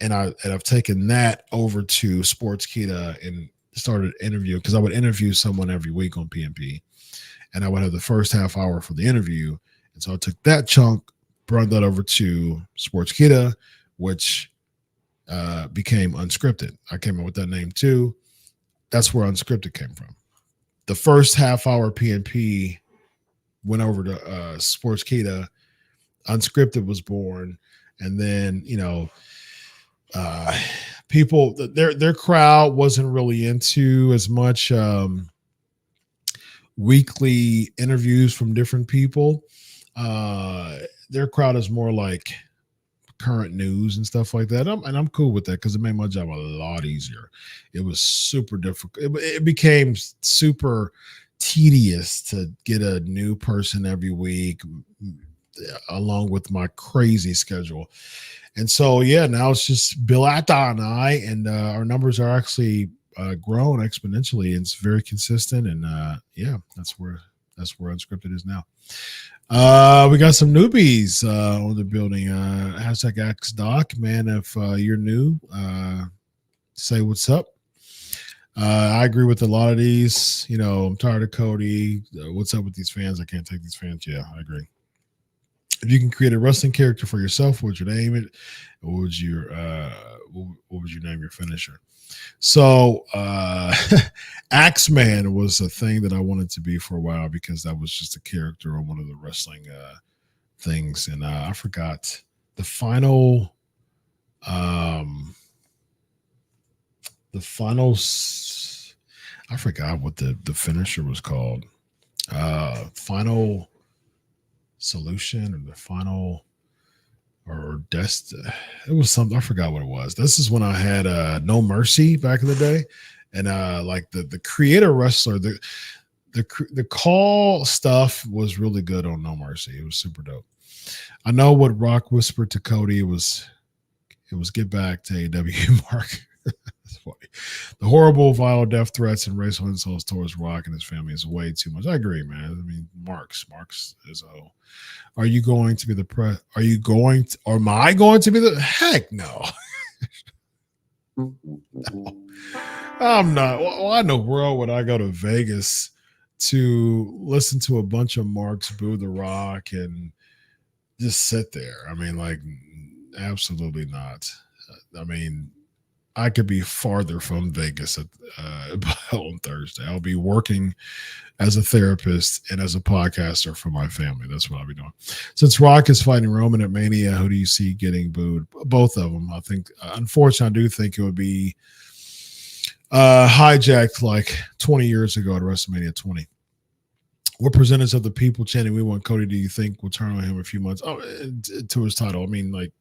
And I've taken that over to Sportskeeda and started interviewing, because I would interview someone every week on PNP, and I would have the first half hour for the interview. And so I took that chunk, brought that over to Sportskeeda, which became Unscripted. I came up with that name too. That's where Unscripted came from. The first half hour PNP went over to Sportskeeda. Unscripted was born, and then people, their crowd wasn't really into as much weekly interviews from different people. Their crowd is more like current news and stuff like that. And I'm cool with that because it made my job a lot easier. It was super difficult. It became super tedious to get a new person every week, along with my crazy schedule. And so, now it's just Bill Atta and I, and our numbers are actually grown exponentially. It's very consistent, and that's where Unscripted is now. We got some newbies on the building. Hashtag AskDoc, man. If you're new, say what's up. I agree with a lot of these. I'm tired of Cody. What's up with these fans? I can't take these fans. Yeah, I agree. If you can create a wrestling character for yourself, what would you name it? What would you name your finisher? So Axeman was a thing that I wanted to be for a while, because that was just a character on one of the wrestling things. And I forgot the final I forgot what the finisher was called. Final Solution, or the final, or it was something, I forgot what it was. This is when I had No Mercy back in the day, and like the creator wrestler, the call stuff was really good on No Mercy. It was super dope. I know what Rock whispered to Cody was get back to AEW, Mark. That's funny. The horrible, vile death threats and racial insults towards Rock and his family is way too much. I agree, man. I mean, Marks is a. Are you going to be the press? Or am I going to be the? Heck no. No. I'm not. Why in the world would I go to Vegas to listen to a bunch of Marks boo the Rock and just sit there? I mean, like, absolutely not. I mean, I could be farther from Vegas on Thursday. I'll be working as a therapist and as a podcaster for my family. That's what I'll be doing. Since Rock is fighting Roman at Mania, who do you see getting booed? Both of them. I think, unfortunately, I do think it would be hijacked like 20 years ago at WrestleMania 20. What percentage of the people chanting "We want Cody" do you think will turn on him in a few months? To his title? I mean, like,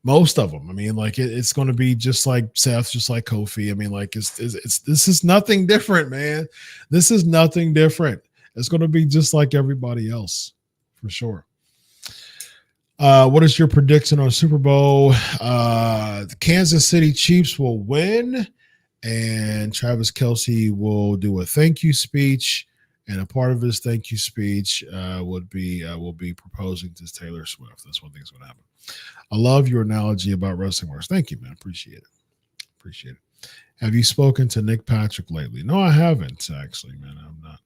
most of them. I mean, like, it's going to be just like Seth, just like Kofi. I mean, like, this is nothing different, man. This is nothing different. It's going to be just like everybody else, for sure. What is your prediction on Super Bowl? The Kansas City Chiefs will win, and Travis Kelce will do a thank you speech. And a part of his thank you speech will be proposing to Taylor Swift. That's one thing's going to happen. I love your analogy about wrestling works. Thank you, man. Appreciate it. Have you spoken to Nick Patrick lately? No, I haven't, actually, man. I'm not.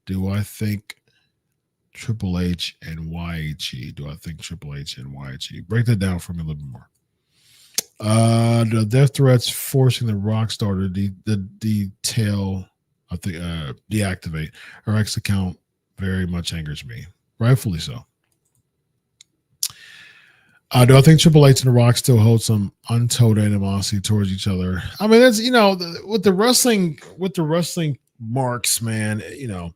Do I think Triple H and YHE? Break that down for me a little bit more. The death threats forcing the rock star to deactivate her ex account very much angers me. Rightfully so. Do I think Triple H and The Rock still hold some untold animosity towards each other? I mean, that's with the wrestling marks, man. The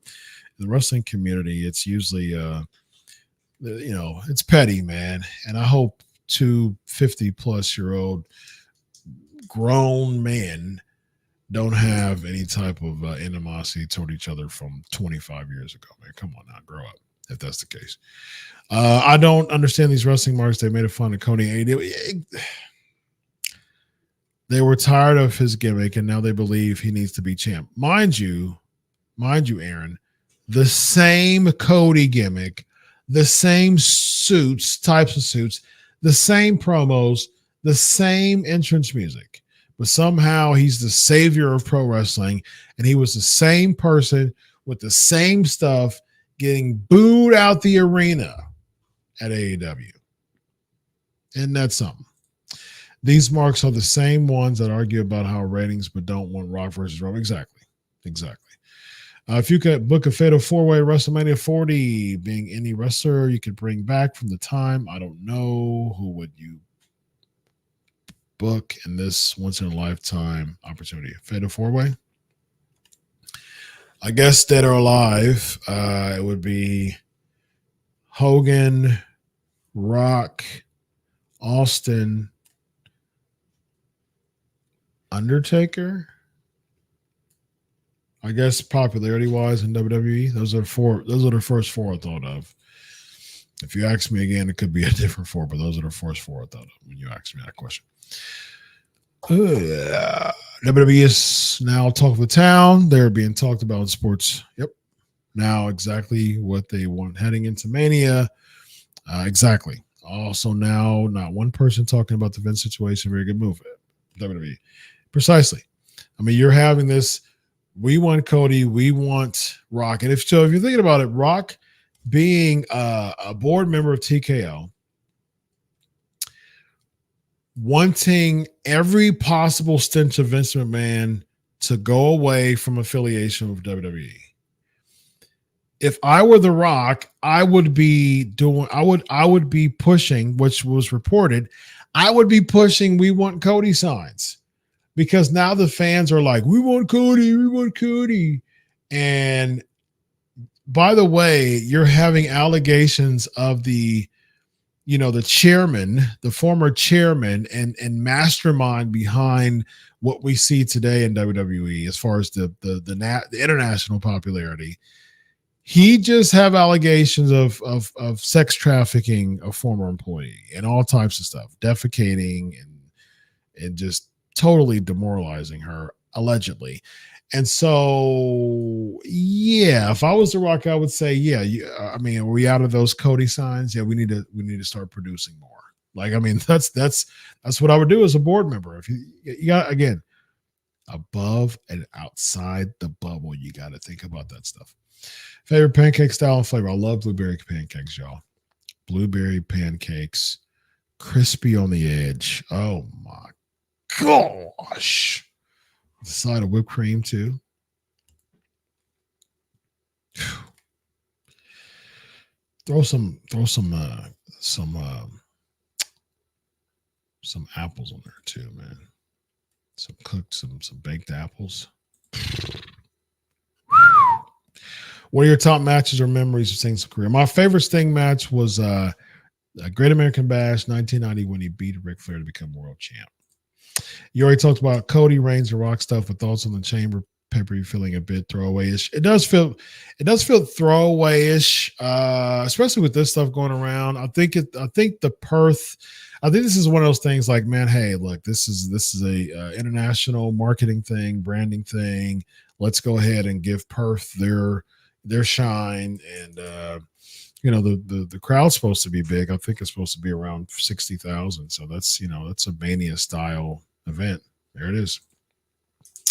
wrestling community, it's usually it's petty, man. And I hope 50-plus-year-old grown men don't have any type of animosity toward each other from 25 years ago, man. Come on now, grow up if that's the case. I don't understand these wrestling marks. They made fun of Cody. They were tired of his gimmick, and now they believe he needs to be champ. Mind you, Aaron, the same Cody gimmick, the same types of suits, the same promos, the same entrance music. But somehow he's the savior of pro wrestling, and he was the same person with the same stuff getting booed out the arena at AEW. And that's something. These marks are the same ones that argue about how ratings but don't want Rock versus Roman. Exactly. If you could book a fatal four-way WrestleMania 40, being any wrestler you could bring back from the time, I don't know, who would you book in this once-in-a-lifetime opportunity? Fatal four-way? I guess dead or alive, it would be Hogan, Rock, Austin, Undertaker. I guess popularity-wise in WWE, those are the first four I thought of. If you ask me again, it could be a different four, but those are the first four I thought of when you asked me that question. WWE is now talk of the town. They're being talked about in sports. Yep. Now exactly what they want heading into Mania. Exactly. Also now, not one person talking about the Vince situation. Very good move, WWE. Precisely. I mean, you're having this. We want Cody. We want Rock. And if you're thinking about it, Rock being a board member of TKO, wanting every possible stench of Vince McMahon to go away from affiliation with WWE. If I were The Rock, I would be pushing, which was reported, I would be pushing we want Cody signs, because now the fans are like, we want Cody. And by the way, you're having allegations of the chairman, the former chairman and mastermind behind what we see today in WWE as far as the international popularity. He just have allegations of sex trafficking a former employee and all types of stuff, defecating and just totally demoralizing her, allegedly. And so, yeah, if I was The Rock, I would say, yeah. I mean, are we out of those Cody signs? Yeah, we need to start producing more. Like, I mean, that's what I would do as a board member. If you got, again, above and outside the bubble, you got to think about that stuff. Favorite pancake style and flavor? I love blueberry pancakes, y'all. Blueberry pancakes, crispy on the edge. Oh my gosh. The side of whipped cream too. Throw some apples on there too, man. Some baked apples. What are your top matches or memories of Sting's career? My favorite Sting match was a Great American Bash 1990 when he beat Ric Flair to become world champ. You already talked about Cody, Reigns, and Rock stuff with thoughts on the Chamber pay-per-view feeling a bit throwaway-ish. It does feel throwaway-ish, especially with this stuff going around. I think the Perth. I think this is one of those things like, man, hey, look, this is a international marketing thing, branding thing. Let's go ahead and give Perth their shine, and the crowd's supposed to be big. I think it's supposed to be around 60,000. So that's a Mania style event. There it is.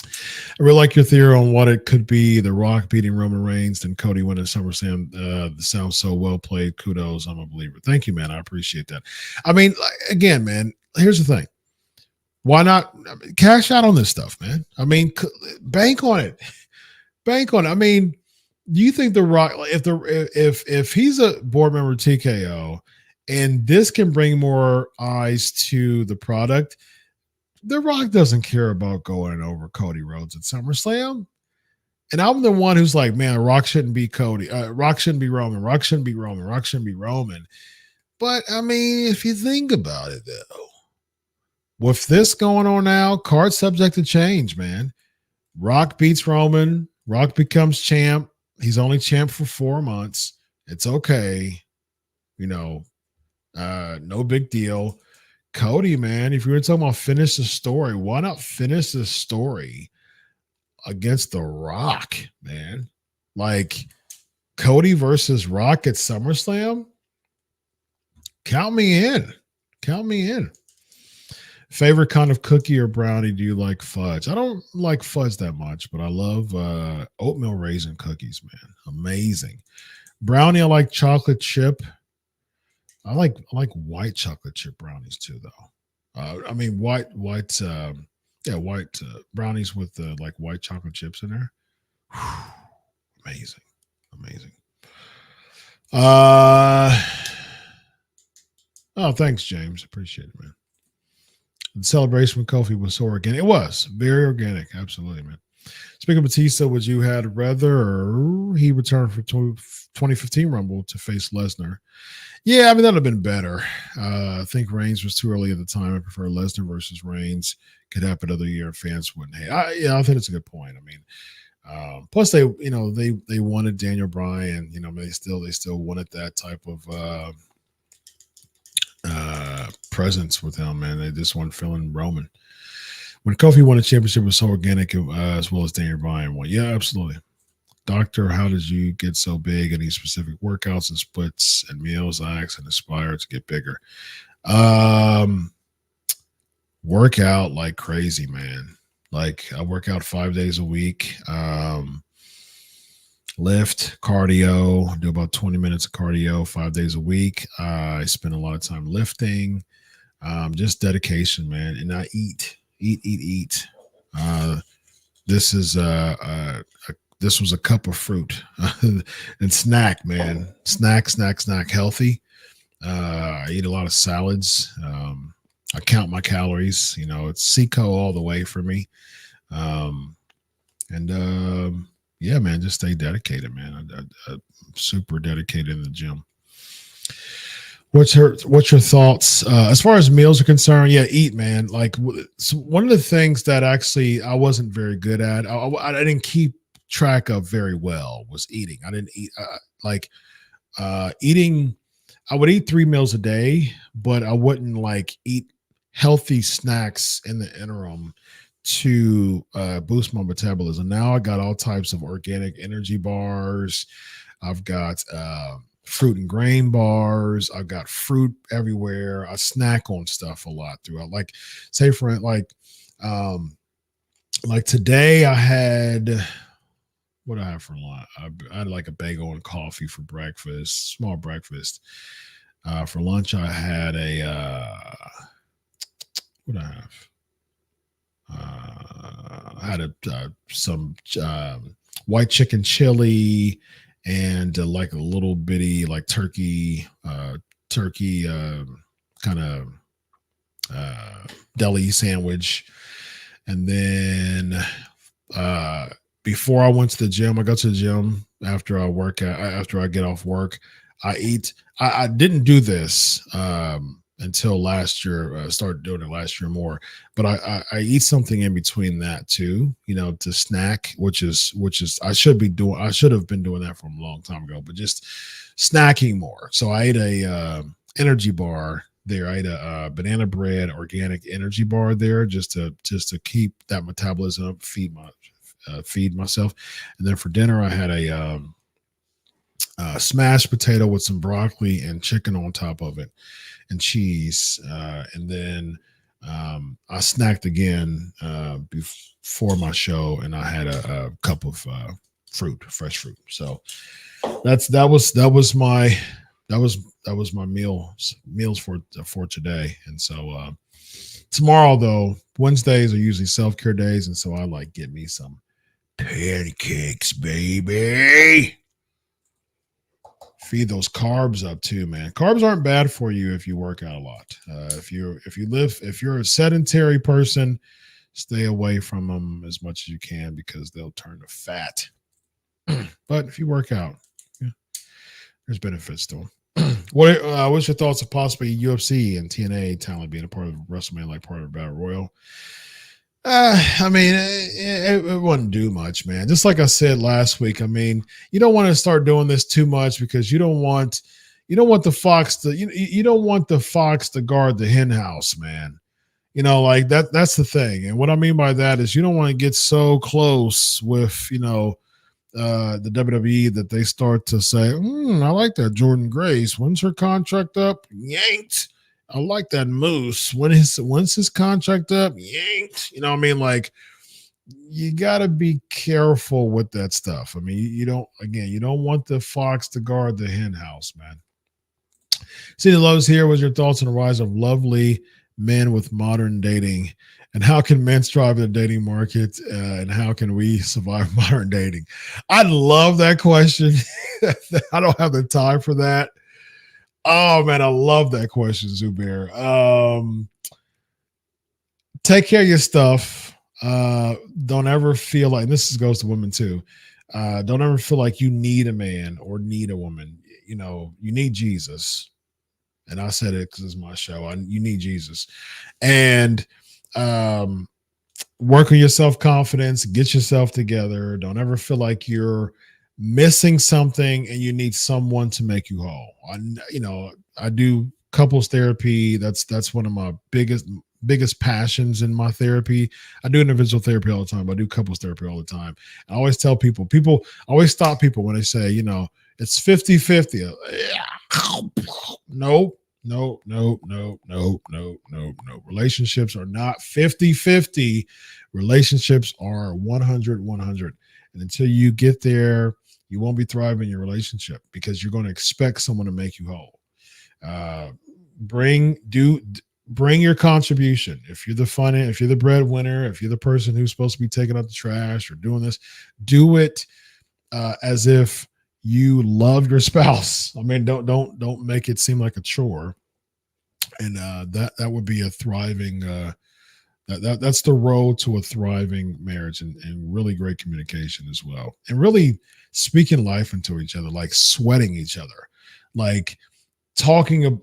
I really like your theory on what it could be. The Rock beating Roman Reigns, then Cody winning SummerSlam. Sounds so well played. Kudos. I'm a believer. Thank you, man. I appreciate that. I mean, again, man, here's the thing. Why not cash out on this stuff, man? I mean, bank on it. Bank on it. I mean, do you think The Rock, if he's a board member of TKO And this can bring more eyes to the product. The Rock doesn't care about going over Cody Rhodes at SummerSlam. And I'm the one who's like, man, Rock shouldn't be Cody. Rock shouldn't be Roman. Rock shouldn't be Roman. Rock shouldn't be Roman. But, I mean, if you think about it, though, with this going on now, card subject to change, man. Rock beats Roman. Rock becomes champ. He's only champ for 4 months. It's okay. No big deal. Cody, man, if you were talking about finish the story, why not finish the story against The Rock, man? Like Cody versus Rock at SummerSlam? Count me in. Count me in. Favorite kind of cookie or brownie do you like? Fudge? I don't like fudge that much, but I love oatmeal raisin cookies, man. Amazing. Brownie, I like chocolate chip. I like white chocolate chip brownies too, though. White brownies with like white chocolate chips in there. Whew. Amazing. Oh, thanks, James. Appreciate it, man. The celebration with Kofi was so organic. It was very organic. Absolutely, man. Speaking of Batista, would you had rather he returned for 2015 Rumble to face Lesnar? Yeah, I mean, that would have been better. I think Reigns was too early at the time. I prefer Lesnar versus Reigns. Could happen another year. Fans wouldn't hate. I think it's a good point. I mean, plus they wanted Daniel Bryan. They still wanted that type of presence with him, man. They just weren't feeling Roman. When Kofi won a championship, it was so organic, as well as Daniel Bryan won. Yeah, absolutely. Doctor, how did you get so big? Any specific workouts and splits and meals I asked and aspire to get bigger? Work out like crazy, man. Like I work out 5 days a week. Lift, cardio, do about 20 minutes of cardio 5 days a week. I spend a lot of time lifting, just dedication, man. And I eat. This was a cup of fruit and snack, man. Snack, healthy. I eat a lot of salads. I count my calories. It's Seco all the way for me. Yeah, man, just stay dedicated, man. I'm super dedicated in the gym. What's your thoughts as far as meals are concerned? Yeah, eat, man. Like one of the things that actually I wasn't very good at, I didn't keep track of very well, was eating. I didn't eat eating. I would eat 3 meals a day, but I wouldn't like eat healthy snacks in the interim to boost my metabolism. Now I got all types of organic energy bars. I've got fruit and grain bars. I've got fruit everywhere. I snack on stuff a lot throughout. Like, say for like today I had, what did I have for lunch? I had like a bagel and coffee for breakfast, small breakfast. For lunch I had what did I have? I had some white chicken chili and like a little bitty like turkey kind of deli sandwich. And then before I went to the gym, I go to the gym after I get off work. I eat. I didn't do this until last year. Started doing it last year more, but I eat something in between that too, to snack, which is I should have been doing that from a long time ago, but just snacking more. So I ate a energy bar there. I ate a banana bread organic energy bar there just to keep that metabolism up, feed myself. And then for dinner I had a smashed potato with some broccoli and chicken on top of it and cheese. And then I snacked again before my show, and I had a cup of fresh fruit. So that was my meals for today. And so tomorrow, though, Wednesdays are usually self-care days, and so I like get me some pancakes, baby. feed those carbs up too, man. Carbs aren't bad for you if you work out a lot. If you're a sedentary person, stay away from them as much as you can because they'll turn to fat. But if you work out, yeah, there's benefits to them. What's your thoughts of possibly UFC and TNA talent being a part of WrestleMania, like part of Battle Royal? I mean, it wouldn't do much, man. Just like I said last week, I mean, you don't want to start doing this too much because you don't want the fox to guard the hen house, man. Like that's the thing. And what I mean by that is you don't want to get so close with, the WWE that they start to say, I like that Jordan Grace. When's her contract up? Yanked. I like that Moose. When's his contract up? Yanked. You know what I mean? Like, you got to be careful with that stuff. I mean, you don't want the fox to guard the hen house, man. See the lows here. Was your thoughts on the rise of lovely men with modern dating? And how can men thrive in the dating market? And how can we survive modern dating? I love that question. I don't have the time for that. Oh, man, I love that question, Zubair. Take care of your stuff. Don't ever feel like, this goes to women too. Don't ever feel like you need a man or need a woman. You need Jesus. And I said it because it's my show. You need Jesus. And work on your self-confidence, get yourself together. Don't ever feel like you're missing something and you need someone to make you whole. I do couples therapy. That's one of my biggest passions in my therapy. I do individual therapy all the time, but I do couples therapy all the time. I always tell people always stop people when they say, it's 50-50. No. Relationships are not 50-50. Relationships are 100-100. And until you get there, you won't be thriving in your relationship because you're going to expect someone to make you whole. Bring your contribution. If you're the breadwinner, if you're the person who's supposed to be taking out the trash or doing this, do it as if you love your spouse. I mean, don't make it seem like a chore. And that would be a thriving. That's the road to a thriving marriage and really great communication as well. And really speaking life into each other, like sweating each other, like talking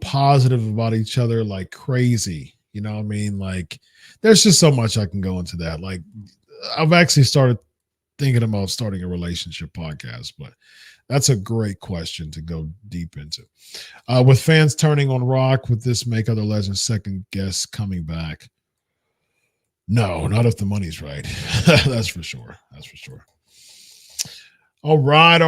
positive about each other like crazy. You know what I mean? Like there's just so much I can go into that. Like I've actually started thinking about starting a relationship podcast, but that's a great question to go deep into. With fans turning on Rock, would this make other legends second guess coming back? No, not if the money's right. That's for sure. All right. We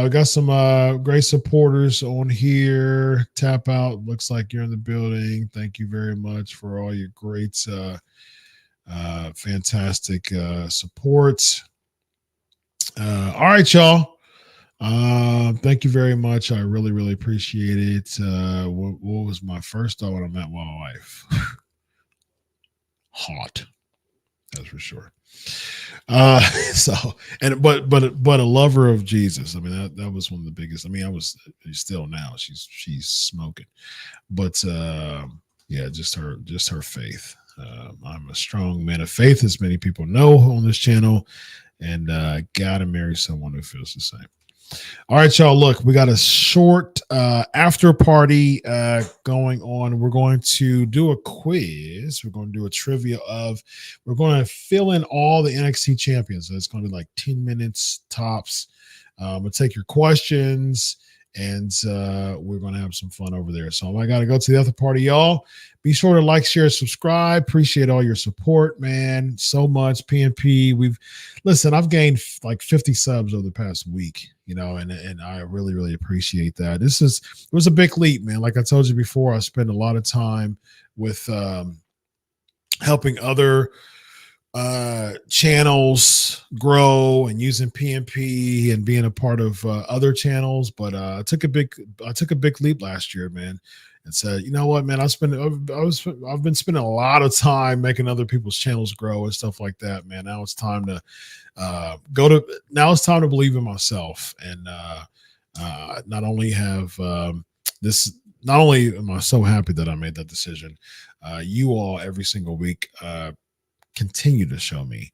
got some great supporters on here. Tap out. Looks like you're in the building. Thank you very much for all your great fantastic support. All right, y'all. Thank you very much. I really, really appreciate it. What was my first thought when I met my wife? Hot, that's for sure. But a lover of Jesus. I mean, that was one of the biggest. I mean, still now she's smoking, but yeah, just her faith. I'm a strong man of faith, as many people know on this channel, and gotta marry someone who feels the same. All right, y'all. Look, we got a short after party going on. We're going to do a quiz. We're going to do a trivia we're going to fill in all the NXT champions. So it's going to be like 10 minutes tops. We'll take your questions, and we're going to have some fun over there. So I got to go to the after party, y'all. Be sure to like, share, subscribe. Appreciate all your support, man. So much. PNP. I've gained like 50 subs over the past week, and I really, really appreciate that. It was a big leap, man. Like I told you before, I spend a lot of time with helping other channels grow and using PNP and being a part of other channels. But I took a big leap last year, man. and said, you know what, man, I've been spending a lot of time making other people's channels grow and stuff like that, man. Now it's time to now it's time to believe in myself. And not only am I so happy that I made that decision, you all every single week continue to show me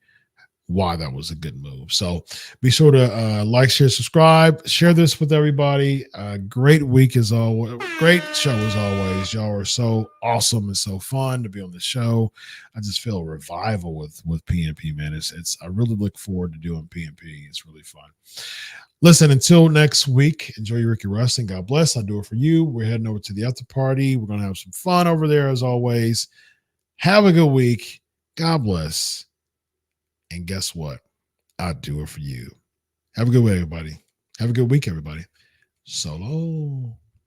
why that was a good move. So be sure to like, share, subscribe, share this with everybody. Great week as always. Great show as always. Y'all are so awesome and so fun to be on the show. I just feel a revival with PNP, man. I really look forward to doing PNP. It's really fun. Listen, until next week, enjoy your Ricky Wrestling. God bless. I'll do it for you. We're heading over to the after party. We're going to have some fun over there as always. Have a good week. God bless. And guess what? I'll do it for you. Have a good way, everybody. Have a good week, everybody. So long.